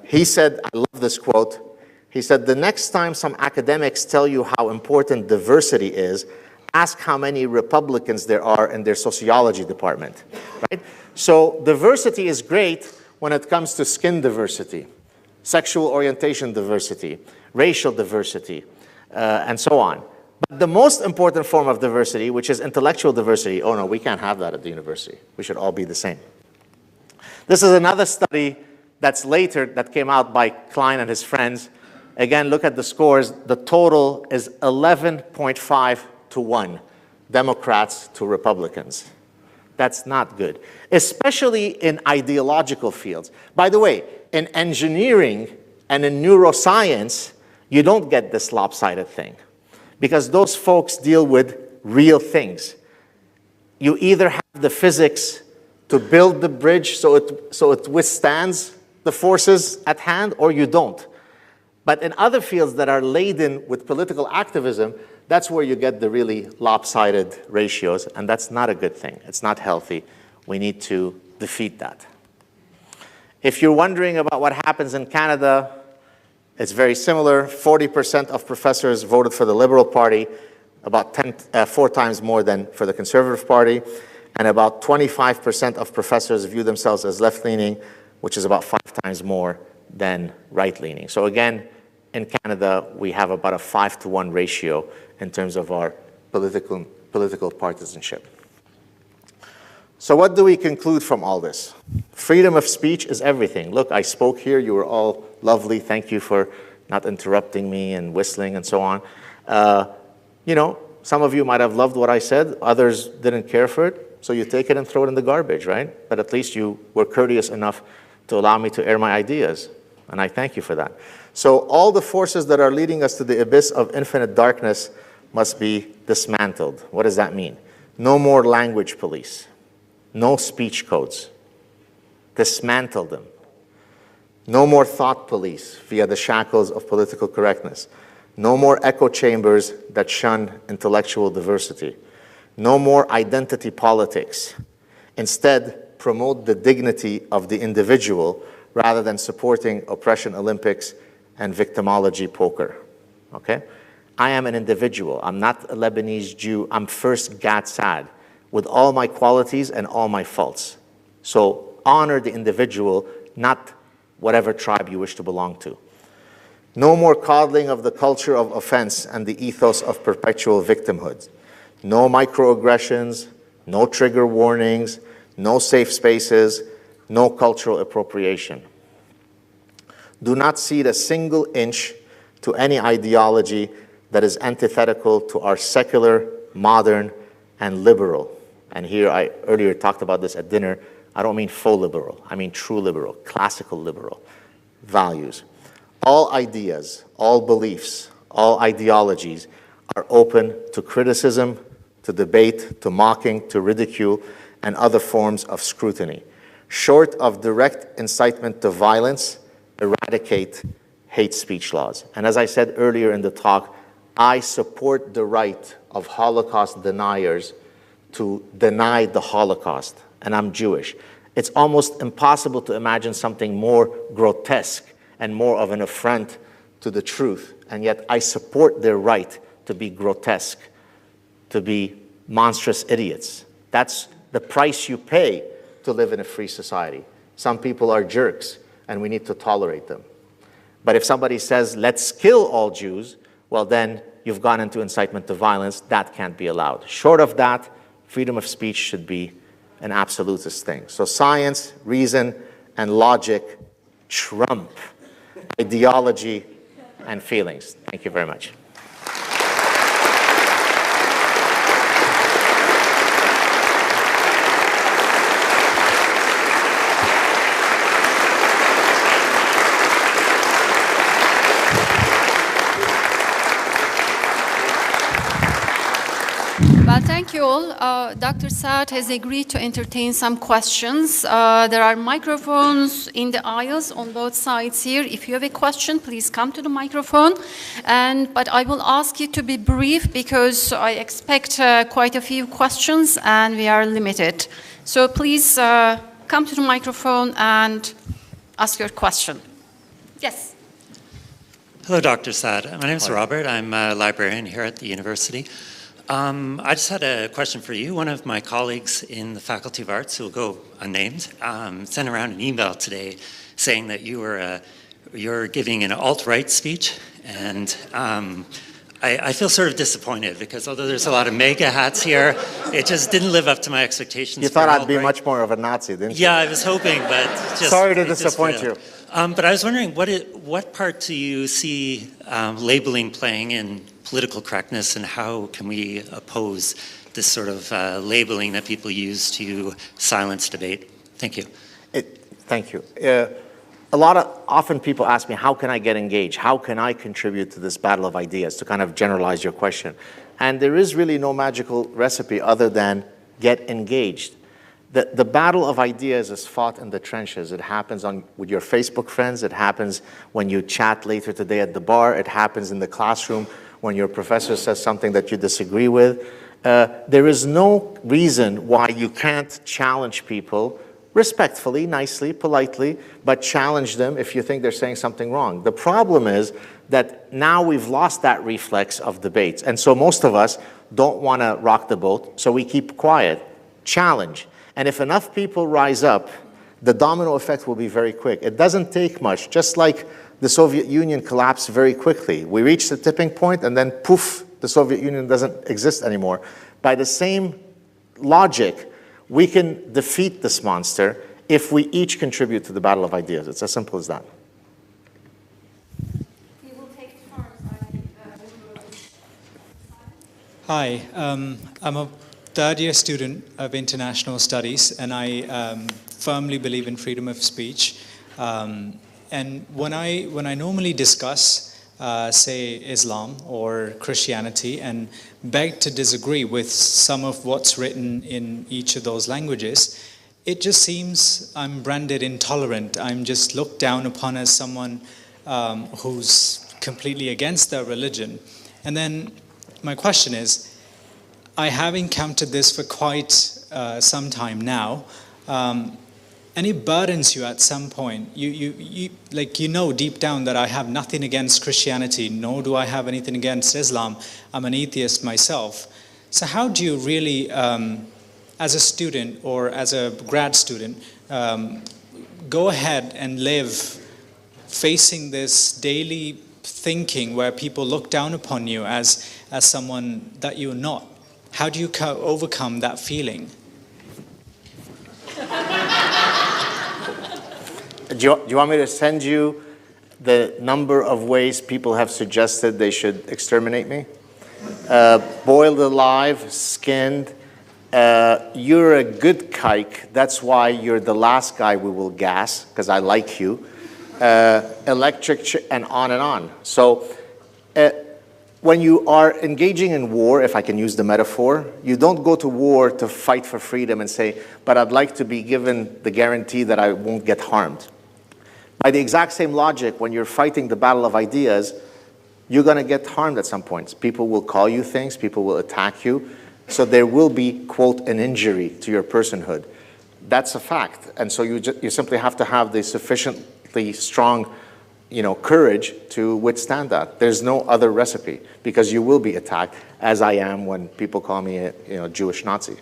He said, I love this quote. He said, the next time some academics tell you how important diversity is, ask how many Republicans there are in their sociology department, right? So diversity is great when it comes to skin diversity, sexual orientation diversity, racial diversity, and so on. But the most important form of diversity, which is intellectual diversity, oh no, we can't have that at the university. We should all be the same. This is another study that's later that came out by Klein and his friends. Again, look at the scores. The total is 11.5 to 1, Democrats to Republicans. That's not good, especially in ideological fields. By the way, in engineering and in neuroscience, you don't get this lopsided thing, because those folks deal with real things. You either have the physics to build the bridge so it withstands the forces at hand, or you don't. But in other fields that are laden with political activism, that's where you get the really lopsided ratios, and that's not a good thing. It's not healthy. We need to defeat that. If you're wondering about what happens in Canada, it's very similar. 40% of professors voted for the Liberal Party, about 4 times more than for the Conservative Party, and about 25% of professors view themselves as left-leaning, which is about 5 times more than right-leaning. So again, in Canada, we have about a 5-to-1 ratio in terms of our political partisanship. So what do we conclude from all this? Freedom of speech is everything. Look, I spoke here. You were all lovely. Thank you for not interrupting me and whistling and so on. Some of you might have loved what I said. Others didn't care for it. So you take it and throw it in the garbage, right? But at least you were courteous enough to allow me to air my ideas. And I thank you for that. So all the forces that are leading us to the abyss of infinite darkness must be dismantled. What does that mean? No more language police. No speech codes. Dismantle them. No more thought police via the shackles of political correctness. No more echo chambers that shun intellectual diversity. No more identity politics. Instead, promote the dignity of the individual rather than supporting oppression Olympics and victimology poker. Okay? I am an individual. I'm not a Lebanese Jew. I'm first Gad Saad, with all my qualities and all my faults. So honor the individual, not whatever tribe you wish to belong to. No more coddling of the culture of offense and the ethos of perpetual victimhood. No microaggressions, no trigger warnings, no safe spaces, no cultural appropriation. Do not cede a single inch to any ideology that is antithetical to our secular, modern, and liberal. And here, I earlier talked about this at dinner. I don't mean faux liberal. I mean true liberal, classical liberal values. All ideas, all beliefs, all ideologies are open to criticism, to debate, to mocking, to ridicule, and other forms of scrutiny. Short of direct incitement to violence, eradicate hate speech laws. And as I said earlier in the talk, I support the right of Holocaust deniers to deny the Holocaust, and I'm Jewish. It's almost impossible to imagine something more grotesque and more of an affront to the truth, and yet I support their right to be grotesque, to be monstrous idiots. That's the price you pay to live in a free society. Some people are jerks, and we need to tolerate them. But if somebody says, let's kill all Jews, well then you've gone into incitement to violence. That can't be allowed. Short of that, freedom of speech should be an absolutist thing. So science, reason, and logic trump ideology and feelings. Thank you very much. Well, thank you all. Dr. Saad has agreed to entertain some questions. There are microphones in the aisles on both sides here. If you have a question, please come to the microphone. But I will ask you to be brief because I expect quite a few questions and we are limited. So please come to the microphone and ask your question. Yes. Hello, Dr. Saad. My name is Robert. I'm a librarian here at the university. I just had a question for you. One of my colleagues in the Faculty of Arts, who will go unnamed, sent around an email today saying that you're giving an alt-right speech, and I feel sort of disappointed because although there's a lot of MAGA hats here, it just didn't live up to my expectations. You thought I'd be much more of a Nazi, didn't you? Yeah, I was hoping, but just... Sorry to disappoint you. But I was wondering, what part do you see labeling playing in political correctness, and how can we oppose this sort of labeling that people use to silence debate? Thank you. Thank you. Often people ask me, how can I get engaged? How can I contribute to this battle of ideas, to kind of generalize your question? And there is really no magical recipe other than get engaged. The battle of ideas is fought in the trenches. It happens with your Facebook friends. It happens when you chat later today at the bar. It happens in the classroom when your professor says something that you disagree with. There is no reason why you can't challenge people respectfully, nicely, politely, but challenge them if you think they're saying something wrong. The problem is that now we've lost that reflex of debates. And so most of us don't want to rock the boat, so we keep quiet. Challenge. And if enough people rise up, the domino effect will be very quick. It doesn't take much, just like the Soviet Union collapsed very quickly. We reached the tipping point and then poof, the Soviet Union doesn't exist anymore. By the same logic, we can defeat this monster if we each contribute to the battle of ideas. It's as simple as that. We will take turns. Hi, I'm a third-year student of international studies, and I firmly believe in freedom of speech. And when I normally discuss, say, Islam or Christianity and beg to disagree with some of what's written in each of those languages, it just seems I'm branded intolerant. I'm just looked down upon as someone who's completely against their religion. And then my question is, I have encountered this for quite some time now. And it burdens you at some point. You know deep down that I have nothing against Christianity, nor do I have anything against Islam. I'm an atheist myself. So how do you really, as a student or as a grad student, go ahead and live facing this daily thinking where people look down upon you as someone that you're not? How do you overcome that feeling? Do you want me to send you the number of ways people have suggested they should exterminate me? Boiled alive, skinned, you're a good kike, that's why you're the last guy we will gas, because I like you, electric, and on and on. So when you are engaging in war, if I can use the metaphor, you don't go to war to fight for freedom and say, but I'd like to be given the guarantee that I won't get harmed. By the exact same logic, when you're fighting the battle of ideas, you're going to get harmed at some points. People will call you things, people will attack you, so there will be, quote, an injury to your personhood. That's a fact. And so you simply have to have the sufficiently strong courage to withstand that. There's no other recipe, because you will be attacked, as I am when people call me a Jewish Nazi.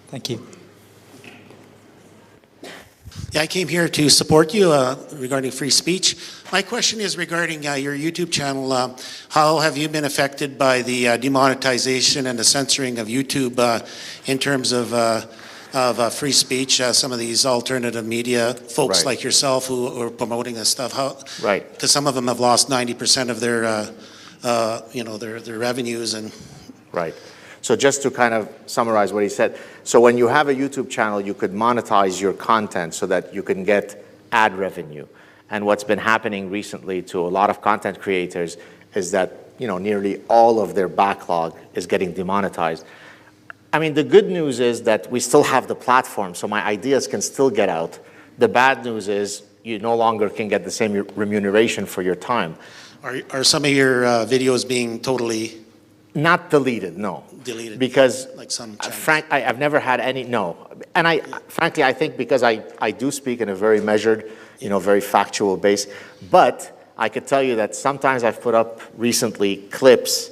Thank you. Yeah, I came here to support you regarding free speech. My question is regarding your YouTube channel. How have you been affected by the demonetization and the censoring of YouTube in terms of free speech? Some of these alternative media folks Right. like yourself who are promoting this stuff. Right. Because some of them have lost 90% of their revenues and. Right. So just to kind of summarize what he said, so when you have a YouTube channel, you could monetize your content so that you can get ad revenue. And what's been happening recently to a lot of content creators is that nearly all of their backlog is getting demonetized. I mean, the good news is that we still have the platform, so my ideas can still get out. The bad news is you no longer can get the same remuneration for your time. Are some of your videos being totally Not deleted, no. deleted? Because like some channels? I've never had any, no. And frankly, I think because I do speak in a very measured, very factual base. But I could tell you that sometimes I've put up recently clips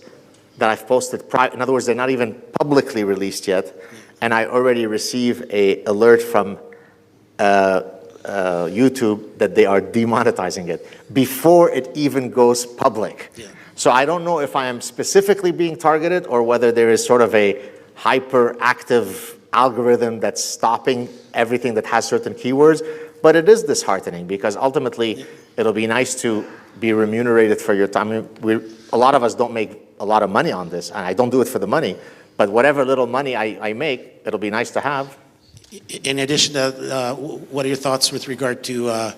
that I've posted private. In other words, they're not even publicly released yet. And I already receive an alert from YouTube that they are demonetizing it before it even goes public. Yeah. So I don't know if I am specifically being targeted or whether there is sort of a hyperactive algorithm that's stopping everything that has certain keywords. But it is disheartening because ultimately it'll be nice to be remunerated for your time. I mean, a lot of us don't make a lot of money on this, and I don't do it for the money. But whatever little money I make, it'll be nice to have. In addition to, what are your thoughts with regard to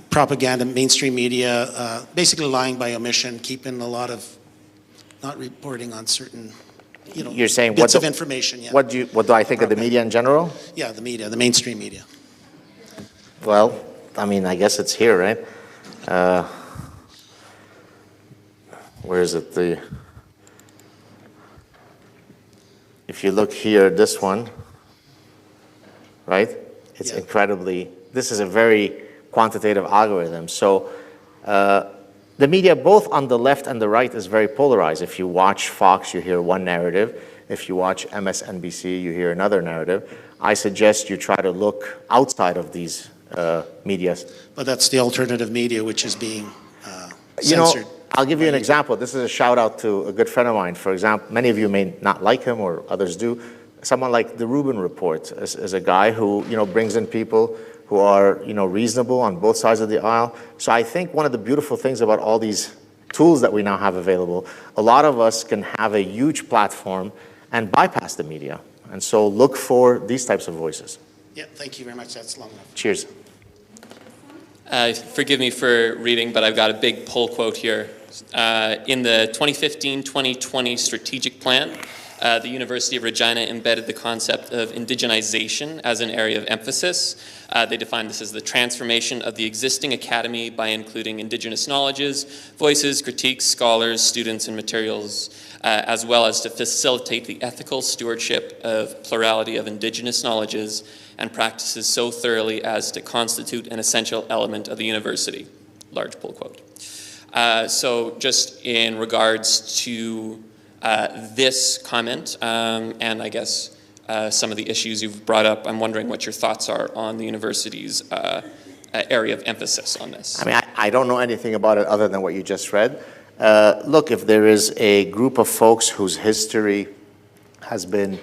propaganda, mainstream media, basically lying by omission, keeping a lot of, not reporting on certain, You're saying bits of information? Yeah. What do I think of the media in general? Yeah, the media, the mainstream media. Well, I mean, I guess it's here, right? Where is it? If you look here, this one, right? It's Yeah. incredibly, this is a very quantitative algorithm. So the media, both on the left and the right, is very polarized. If you watch Fox, you hear one narrative. If you watch MSNBC, you hear another narrative. I suggest you try to look outside of these media. But that's the alternative media, which is being You know, censored. I'll give you an example. This is a shout out to a good friend of mine. For example, many of you may not like him or others do. Someone like the Rubin Report is a guy who, brings in people who are, reasonable on both sides of the aisle. So I think one of the beautiful things about all these tools that we now have available, a lot of us can have a huge platform and bypass the media. And so look for these types of voices. Yeah, thank you very much. That's long enough. Cheers. Forgive me for reading, but I've got a big pull quote here. In the 2015-2020 strategic plan, the University of Regina embedded the concept of indigenization as an area of emphasis. They defined this as the transformation of the existing academy by including indigenous knowledges, voices, critiques, scholars, students, and materials, as well as to facilitate the ethical stewardship of plurality of indigenous knowledges and practices so thoroughly as to constitute an essential element of the university. Large pull quote. So just in regards to this comment, and I guess some of the issues you've brought up, I'm wondering what your thoughts are on the university's area of emphasis on this. I mean, I don't know anything about it other than what you just read. Look, if there is a group of folks whose history has been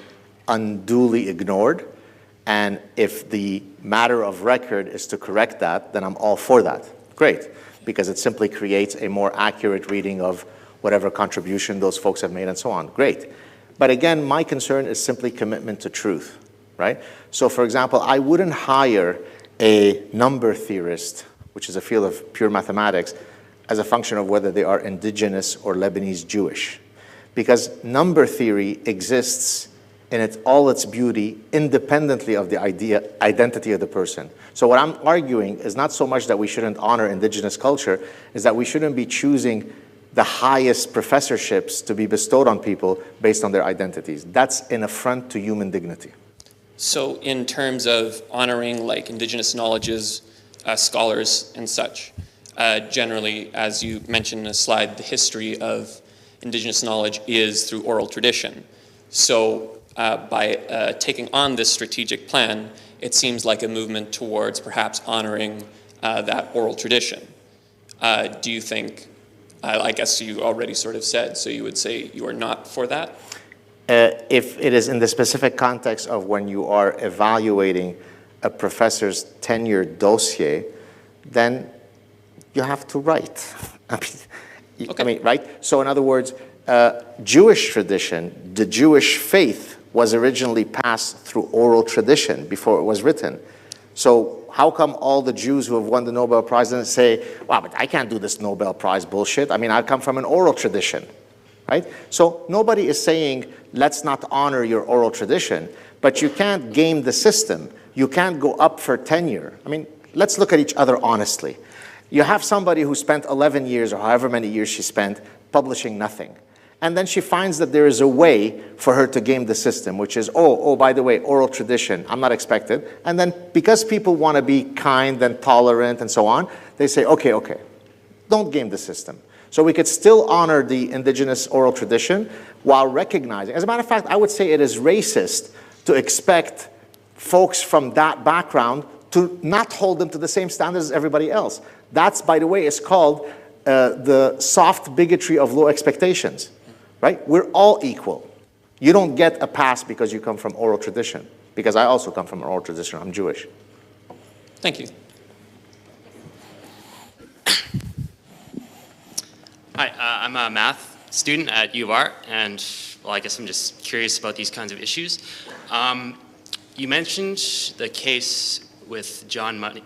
unduly ignored, and if the matter of record is to correct that, then I'm all for that. Great, because it simply creates a more accurate reading of whatever contribution those folks have made and so on. Great. But again, my concern is simply commitment to truth, right? So for example, I wouldn't hire a number theorist, which is a field of pure mathematics, as a function of whether they are indigenous or Lebanese Jewish. Because number theory exists in all its beauty independently of the identity of the person. So what I'm arguing is not so much that we shouldn't honor indigenous culture, is that we shouldn't be choosing the highest professorships to be bestowed on people based on their identities. That's an affront to human dignity. So in terms of honoring like indigenous knowledges, scholars and such, generally, as you mentioned in a slide, the history of indigenous knowledge is through oral tradition. So by taking on this strategic plan, it seems like a movement towards perhaps honoring that oral tradition. Do you think, I guess you already sort of said, so you would say you are not for that? If it is in the specific context of when you are evaluating a professor's tenure dossier, then you have to write. Okay. Right? So in other words, Jewish tradition, the Jewish faith was originally passed through oral tradition before it was written. So how come all the Jews who have won the Nobel Prize didn't say, wow, but I can't do this Nobel Prize bullshit. I mean, I come from an oral tradition, right? So nobody is saying, let's not honor your oral tradition, but you can't game the system. You can't go up for tenure. I mean, let's look at each other honestly. You have somebody who spent 11 years or however many years she spent publishing nothing. And then she finds that there is a way for her to game the system, which is, oh, by the way, oral tradition, I'm not expected. And then because people want to be kind and tolerant and so on, they say, okay, don't game the system. So we could still honor the indigenous oral tradition while recognizing. As a matter of fact, I would say it is racist to expect folks from that background to not hold them to the same standards as everybody else. That's, by the way, is called the soft bigotry of low expectations. Right? We're all equal. You don't get a pass because you come from oral tradition, because I also come from an oral tradition. I'm Jewish. Thank you. Hi, I'm a math student at U of R, and well, I guess I'm just curious about these kinds of issues. You mentioned the case with John Money,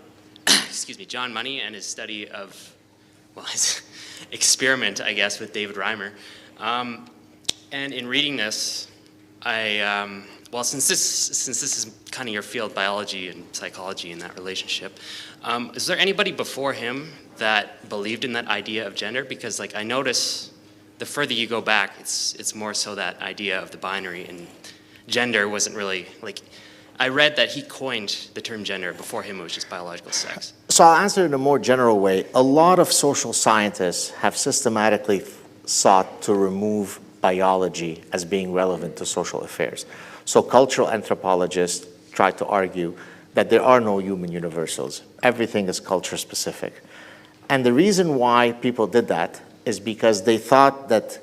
John Money and his study of, well, his experiment, I guess, with David Reimer. And in reading this, well, since this is kind of your field, biology and psychology and that relationship, is there anybody before him that believed in that idea of gender? Because, like, I notice the further you go back, it's more so that idea of the binary, and gender wasn't really, like, I read that he coined the term gender. Before him, it was just biological sex. So I'll answer it in a more general way. A lot of social scientists have systematically sought to remove biology as being relevant to social affairs. So cultural anthropologists try to argue that there are no human universals. Everything is culture specific. And the reason why people did that is because they thought that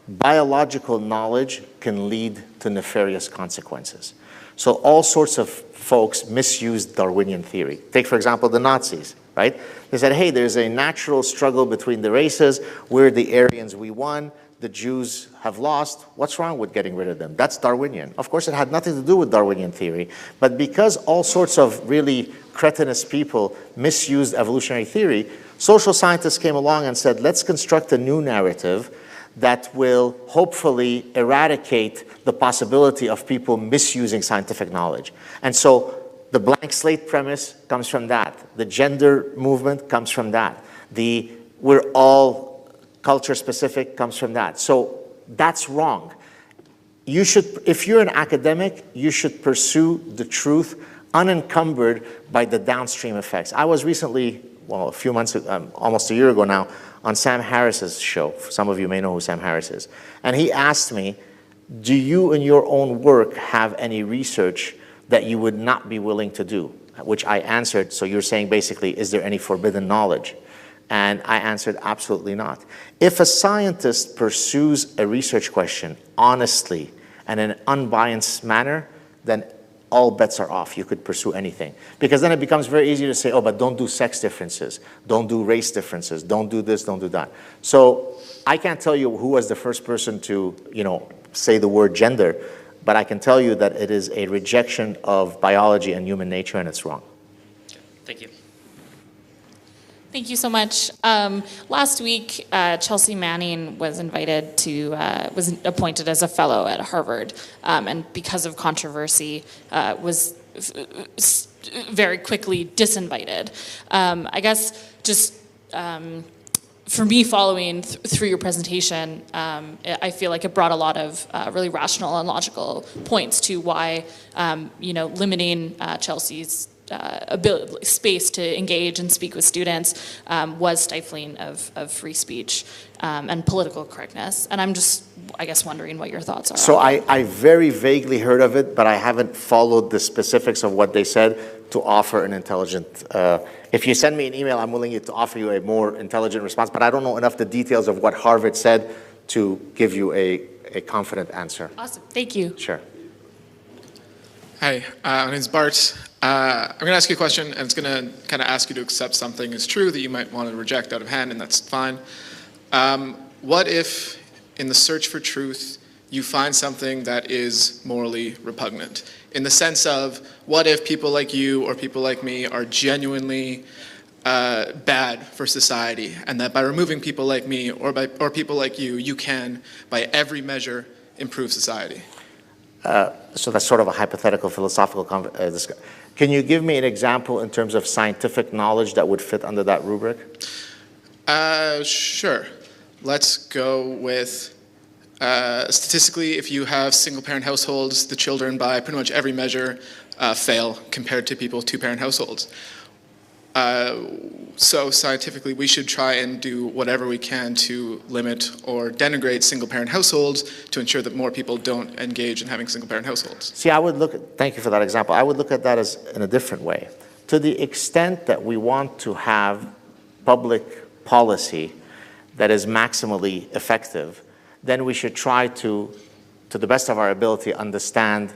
biological knowledge can lead to nefarious consequences. So all sorts of folks misused Darwinian theory. Take, for example, the Nazis, right? They said, hey, there's a natural struggle between the races. We're the Aryans, we won. The Jews have lost. What's wrong with getting rid of them? That's Darwinian. Of course, it had nothing to do with Darwinian theory. But because all sorts of really cretinous people misused evolutionary theory, social scientists came along and said, let's construct a new narrative that will hopefully eradicate the possibility of people misusing scientific knowledge. And so the blank slate premise comes from that. The gender movement comes from that. The we're all culture specific comes from that. So that's wrong. You should, if you're an academic, you should pursue the truth unencumbered by the downstream effects. I was recently, well, a few months, almost a year ago now, on Sam Harris's show. Some of you may know who Sam Harris is. And he asked me, do you in your own work have any research that you would not be willing to do? Which I answered, so you're saying basically, is there any forbidden knowledge? And I answered, absolutely not. If a scientist pursues a research question honestly and in an unbiased manner, then all bets are off. You could pursue anything. Because then it becomes very easy to say, oh, but don't do sex differences. Don't do race differences. Don't do this, don't do that. So I can't tell you who was the first person to, say the word gender, but I can tell you that it is a rejection of biology and human nature, and it's wrong. Thank you. Thank you so much. Last week, Chelsea Manning was was appointed as a fellow at Harvard, and because of controversy, was very quickly disinvited. I guess just for me, following through your presentation, I feel like it brought a lot of really rational and logical points to why, limiting Chelsea's space to engage and speak with students was stifling of free speech and political correctness. And I'm just, I guess, wondering what your thoughts are. So I very vaguely heard of it, but I haven't followed the specifics of what they said to offer an intelligent, if you send me an email, I'm willing to offer you a more intelligent response, but I don't know enough the details of what Harvard said to give you a confident answer. Awesome, thank you. Sure. Hi, my name is Bart. I'm going to ask you a question, and it's going to kind of ask you to accept something as true that you might want to reject out of hand, and that's fine. What if, in the search for truth, you find something that is morally repugnant? In the sense of, what if people like you or people like me are genuinely bad for society, and that by removing people like me or people like you, you can, by every measure, improve society? So that's sort of a hypothetical philosophical discussion. Can you give me an example in terms of scientific knowledge that would fit under that rubric? Sure. Let's go with statistically, if you have single-parent households, the children by pretty much every measure fail compared to people with two-parent households. So scientifically, we should try and do whatever we can to limit or denigrate single-parent households to ensure that more people don't engage in having single-parent households. See, thank you for that example. I would look at that as in a different way. To the extent that we want to have public policy that is maximally effective, then we should try to the best of our ability, understand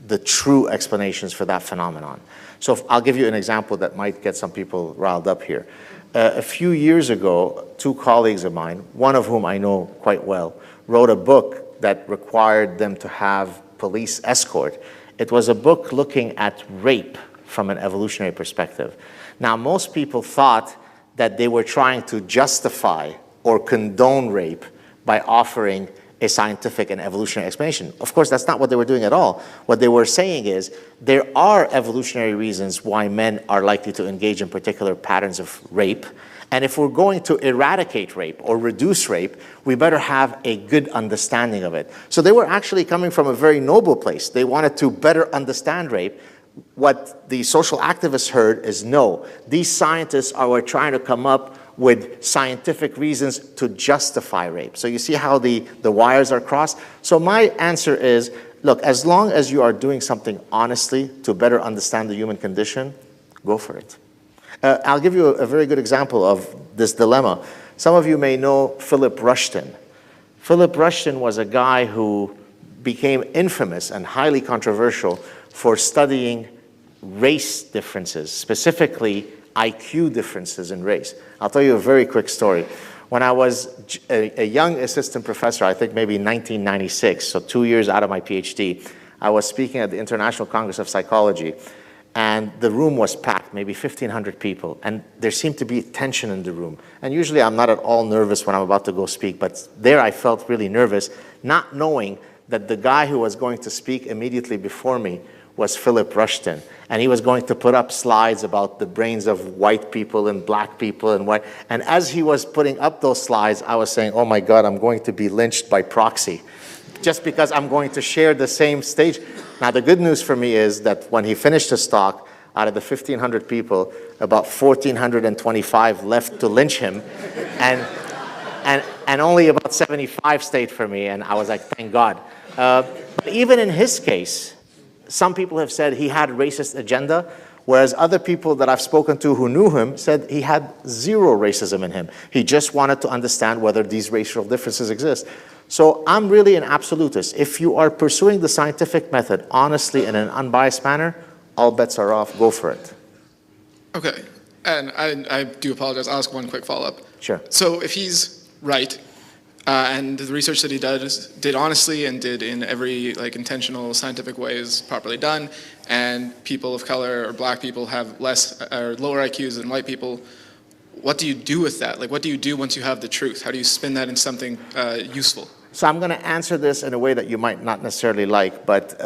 the true explanations for that phenomenon. So I'll give you an example that might get some people riled up here. A few years ago, two colleagues of mine, one of whom I know quite well, wrote a book that required them to have police escort. It was a book looking at rape from an evolutionary perspective. Now, most people thought that they were trying to justify or condone rape by offering a scientific and evolutionary explanation. Of course, that's not what they were doing at all. What they were saying is there are evolutionary reasons why men are likely to engage in particular patterns of rape. And if we're going to eradicate rape or reduce rape, we better have a good understanding of it. So they were actually coming from a very noble place. They wanted to better understand rape. What the social activists heard is no, these scientists are trying to come up with scientific reasons to justify rape. So you see how the wires are crossed? So my answer is, look, as long as you are doing something honestly to better understand the human condition, go for it. I'll give you a very good example of this dilemma. Some of you may know Philip Rushton. Philip Rushton was a guy who became infamous and highly controversial for studying race differences, specifically IQ differences in race. I'll tell you a very quick story. When I was a young assistant professor, I think maybe 1996, so 2 years out of my PhD, I was speaking at the International Congress of Psychology, and the room was packed, maybe 1,500 people, and there seemed to be tension in the room. And usually I'm not at all nervous when I'm about to go speak, but there I felt really nervous, not knowing that the guy who was going to speak immediately before me was Philip Rushton. And he was going to put up slides about the brains of white people and black people and white. And as he was putting up those slides, I was saying, oh my God, I'm going to be lynched by proxy just because I'm going to share the same stage. Now, the good news for me is that when he finished his talk, out of the 1,500 people, about 1,425 left to lynch him. And only about 75 stayed for me. And I was like, thank God. But even in his case, some people have said he had a racist agenda, whereas other people that I've spoken to who knew him said he had zero racism in him. He just wanted to understand whether these racial differences exist. So I'm really an absolutist. If you are pursuing the scientific method honestly in an unbiased manner, all bets are off. Go for it. Okay, and I do apologize. I'll ask one quick follow-up. Sure. So if he's right, and the research that he did honestly and did in every intentional scientific way is properly done, and people of color or black people have less or lower IQs than white people, what do you do with that? Like, what do you do once you have the truth? How do you spin that in something useful? So I'm going to answer this in a way that you might not necessarily like, but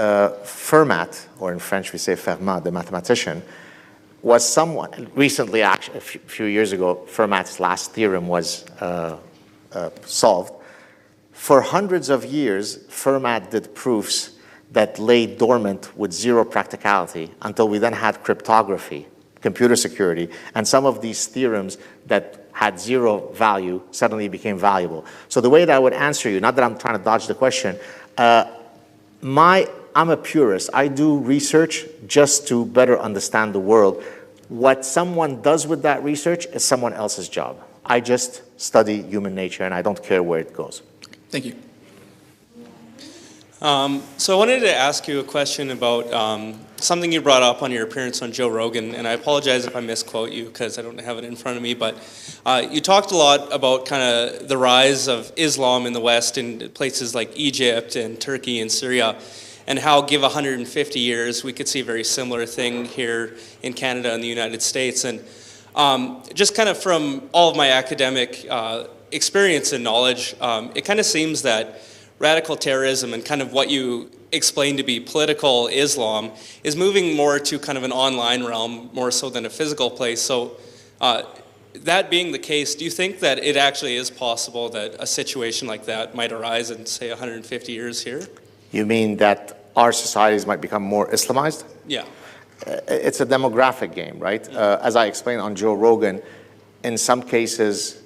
Fermat, or in French we say Fermat, the mathematician, was someone, recently, actually, a few years ago, Fermat's last theorem was solved. For hundreds of years, Fermat did proofs that lay dormant with zero practicality until we then had cryptography, computer security, and some of these theorems that had zero value suddenly became valuable. So the way that I would answer you, not that I'm trying to dodge the question, I'm a purist. I do research just to better understand the world. What someone does with that research is someone else's job. I just study human nature and I don't care where it goes. Thank you. So I wanted to ask you a question about something you brought up on your appearance on Joe Rogan, and I apologize if I misquote you because I don't have it in front of me, but you talked a lot about kind of the rise of Islam in the West in places like Egypt and Turkey and Syria, and how give 150 years we could see a very similar thing here in Canada and the United States. And just kind of from all of my academic experience and knowledge, it kind of seems that radical terrorism and kind of what you explain to be political Islam is moving more to kind of an online realm more so than a physical place. So that being the case, do you think that it actually is possible that a situation like that might arise in, say, 150 years here? You mean that our societies might become more Islamized? Yeah. It's a demographic game, right? As I explained on Joe Rogan, in some cases,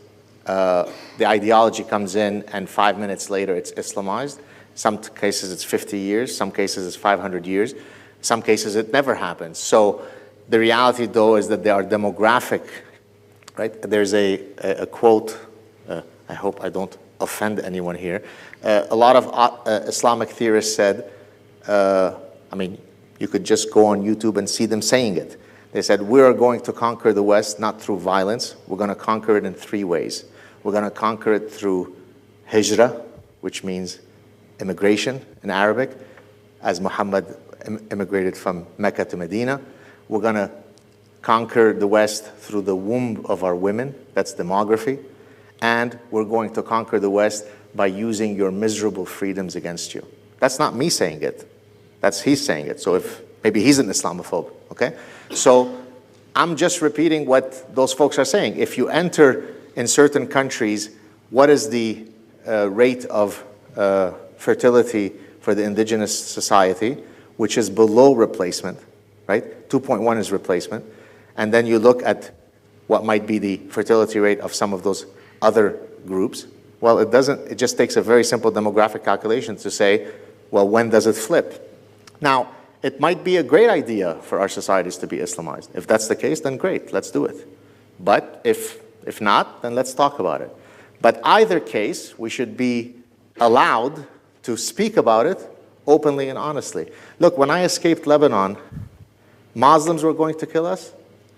the ideology comes in and 5 minutes later it's Islamized. Some cases it's 50 years, some cases it's 500 years, some cases it never happens. So the reality though is that they are demographic, right? There's a quote, I hope I don't offend anyone here. A lot of Islamic theorists said, I mean, you could just go on YouTube and see them saying it. They said, we are going to conquer the West not through violence, we're going to conquer it in 3 ways. We're going to conquer it through hijrah, which means immigration in Arabic, as Muhammad immigrated from Mecca to Medina. We're going to conquer the West through the womb of our women, that's demography. And we're going to conquer the West by using your miserable freedoms against you. That's not me saying it. That's he's saying it. So if maybe he's an Islamophobe, okay? So I'm just repeating what those folks are saying. If you enter in certain countries, what is the rate of fertility for the indigenous society, which is below replacement, right? 2.1 is replacement. And then you look at what might be the fertility rate of some of those other groups. Well, it just takes a very simple demographic calculation to say, well, when does it flip? Now, it might be a great idea for our societies to be Islamized. If that's the case, then great, let's do it. But if not, then let's talk about it. But either case, we should be allowed to speak about it openly and honestly. Look, when I escaped Lebanon, Muslims were going to kill us,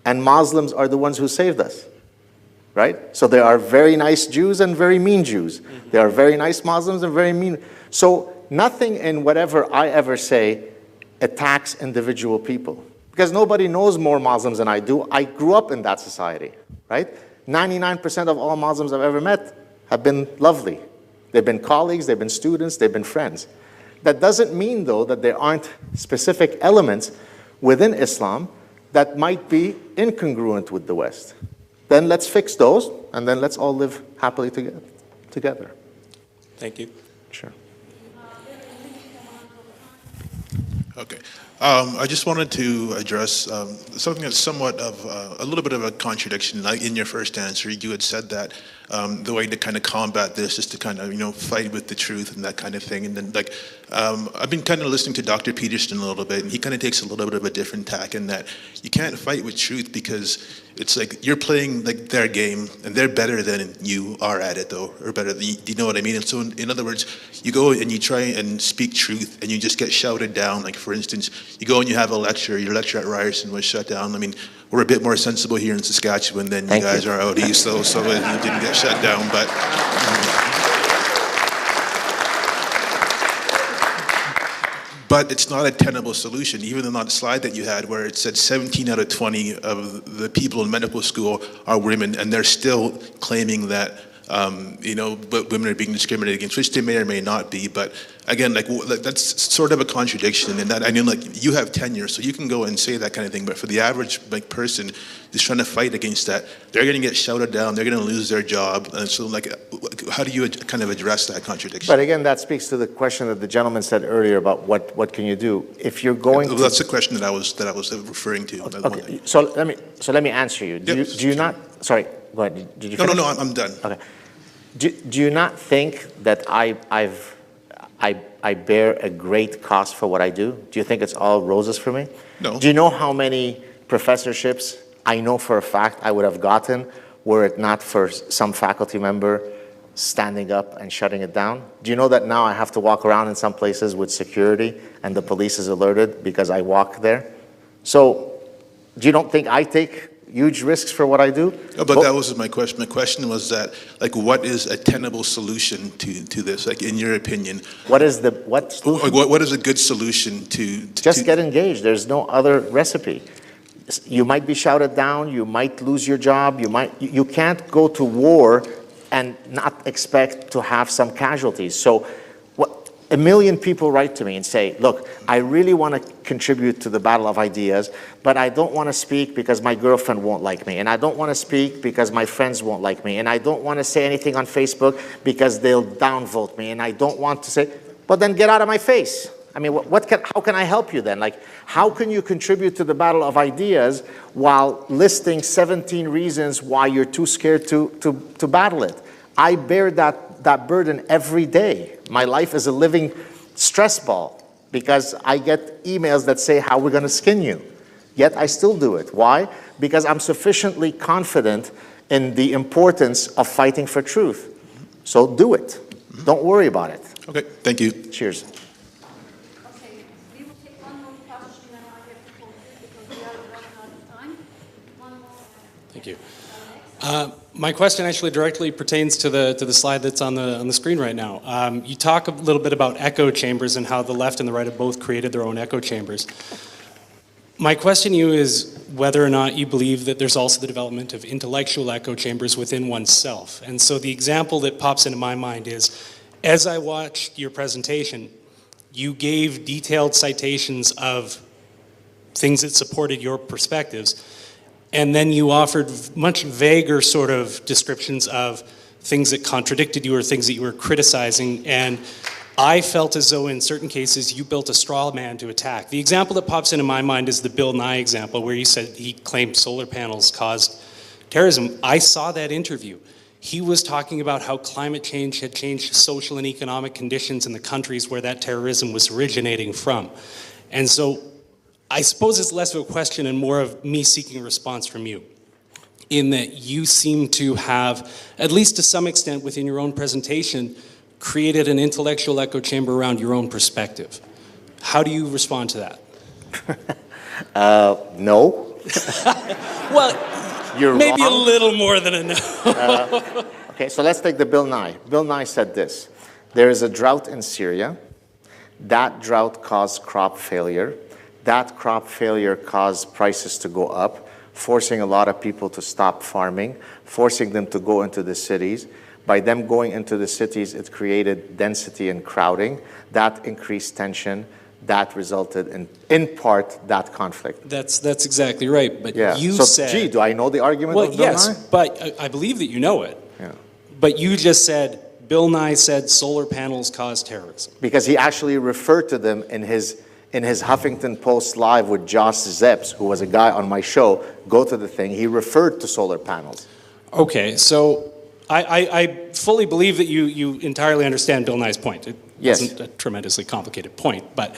and Muslims are the ones who saved us, right? So there are very nice Jews and very mean Jews. There are very nice Muslims and very mean. So nothing in whatever I ever say attacks individual people, because nobody knows more Muslims than I do. I grew up in that society, right? 99% of all Muslims I've ever met have been lovely. They've been colleagues, they've been students, they've been friends. That doesn't mean, though, that there aren't specific elements within Islam that might be incongruent with the West. Then let's fix those, and then let's all live happily together. Thank you. Sure. Okay. I just wanted to address something that's somewhat of a little bit of a contradiction. Like in your first answer, you had said that the way to kind of combat this is to kind of, fight with the truth and that kind of thing. And then, like, I've been kind of listening to Dr. Peterson a little bit, and he kind of takes a little bit of a different tack in that you can't fight with truth because it's like you're playing like their game, and they're better than you are at it, though, or better. Do you know what I mean? And so, in other words, you go and you try and speak truth, and you just get shouted down. Like, for instance, you go and you have a lecture. Your lecture at Ryerson was shut down. I mean, we're a bit more sensible here in Saskatchewan than you guys are out east, though, so it didn't get shut down. but it's not a tenable solution. Even on the slide that you had where it said 17 out of 20 of the people in medical school are women, and they're still claiming that but women are being discriminated against, which they may or may not be. But again, that's sort of a contradiction in that. I mean, you have tenure, so you can go and say that kind of thing. But for the average person who's trying to fight against that, they're going to get shouted down. They're going to lose their job. And so, how do you kind of address that contradiction? But again, that speaks to the question that the gentleman said earlier about what can you do if you're going. Well, that's the question that I was referring to. Okay. So let me answer you. Do you not? Sorry. Go ahead. Did you finish? No, I'm done. Okay. Do you not think that I bear a great cost for what I do? Do you think it's all roses for me? No. Do you know how many professorships I know for a fact I would have gotten were it not for some faculty member standing up and shutting it down? Do you know that now I have to walk around in some places with security and the police is alerted because I walk there? So do you don't think I take huge risks for what I do? No, but that wasn't my question. My question was that, what is a tenable solution to this? In your opinion, what solution? What is a good solution to? Just get engaged. There's no other recipe. You might be shouted down. You might lose your job. You can't go to war and not expect to have some casualties. So, a million people write to me and say, look, I really want to contribute to the battle of ideas, but I don't want to speak because my girlfriend won't like me, and I don't want to speak because my friends won't like me, and I don't want to say anything on Facebook because they'll downvote me, and I don't want to say, but then get out of my face. I mean, how can I help you then? How can you contribute to the battle of ideas while listing 17 reasons why you're too scared to battle it? I bear that burden every day. My life is a living stress ball because I get emails that say how we're going to skin you. Yet I still do it. Why? Because I'm sufficiently confident in the importance of fighting for truth. So do it. Don't worry about it. Okay, thank you. Cheers. Okay, we will take one more question and I have to conclude because we are running out of time. One more. Thank you. My question actually directly pertains to the slide that's on the screen right now. You talk a little bit about echo chambers and how the left and the right have both created their own echo chambers. My question to you is whether or not you believe that there's also the development of intellectual echo chambers within oneself. And so the example that pops into my mind is, as I watched your presentation, you gave detailed citations of things that supported your perspectives. And then you offered much vaguer sort of descriptions of things that contradicted you or things that you were criticizing. And I felt as though in certain cases you built a straw man to attack. The example that pops into my mind is the Bill Nye example where you said he claimed solar panels caused terrorism. I saw that interview. He was talking about how climate change had changed social and economic conditions in the countries where that terrorism was originating from. And so I suppose it's less of a question and more of me seeking a response from you, in that you seem to have, at least to some extent within your own presentation, created an intellectual echo chamber around your own perspective. How do you respond to that? No. Well, you're maybe wrong. A little more than a no. Okay, so let's take the Bill Nye. Bill Nye said this: there is a drought in Syria. That drought caused crop failure. That crop failure caused prices to go up, forcing a lot of people to stop farming, forcing them to go into the cities. By them going into the cities, it created density and crowding. That increased tension. That resulted in part, that conflict. That's exactly right. But yeah. you so, said... gee, do I know the argument of Bill yes, Nye? But I believe that you know it. Yeah. But you just said, Bill Nye said solar panels cause terrorism. Because he actually referred to them in his Huffington Post Live with Josh Zepps, who was a guy on my show. Go to the thing. He referred to solar panels. Okay, so I fully believe that you entirely understand Bill Nye's point. It wasn't a tremendously complicated point. But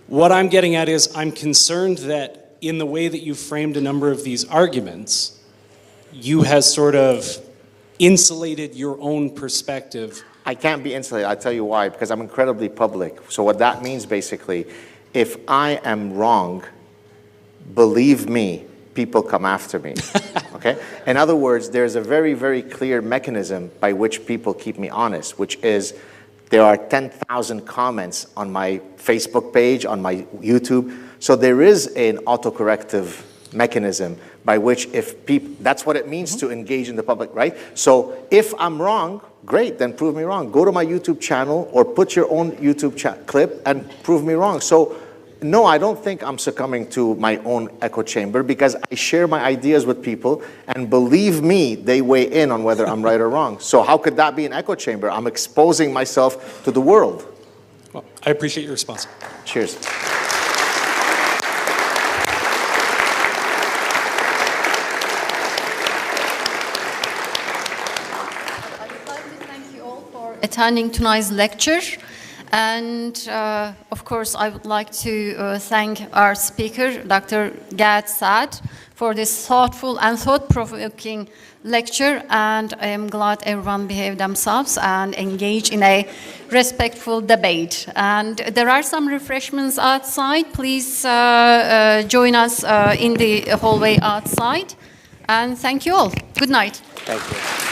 what I'm getting at is I'm concerned that in the way that you framed a number of these arguments, you have sort of insulated your own perspective. I can't be insulated. I'll tell you why. Because I'm incredibly public. So what that means basically, if I am wrong, believe me, people come after me. Okay? In other words, there's a very, very clear mechanism by which people keep me honest, which is There are 10,000 comments on my Facebook page, on my YouTube. So there is an autocorrective mechanism by which if people, that's what it means to engage in the public, right? So if I'm wrong, great, then prove me wrong. Go to my YouTube channel or put your own YouTube clip and prove me wrong. So no, I don't think I'm succumbing to my own echo chamber because I share my ideas with people and believe me, they weigh in on whether I'm right or wrong. So how could that be an echo chamber? I'm exposing myself to the world. Well, I appreciate your response. Cheers. Attending tonight's lecture. And of course, I would like to thank our speaker, Dr. Saad, for this thoughtful and thought-provoking lecture. And I am glad everyone behaved themselves and engaged in a respectful debate. And there are some refreshments outside. Please join us in the hallway outside. And thank you all. Good night. Thank you.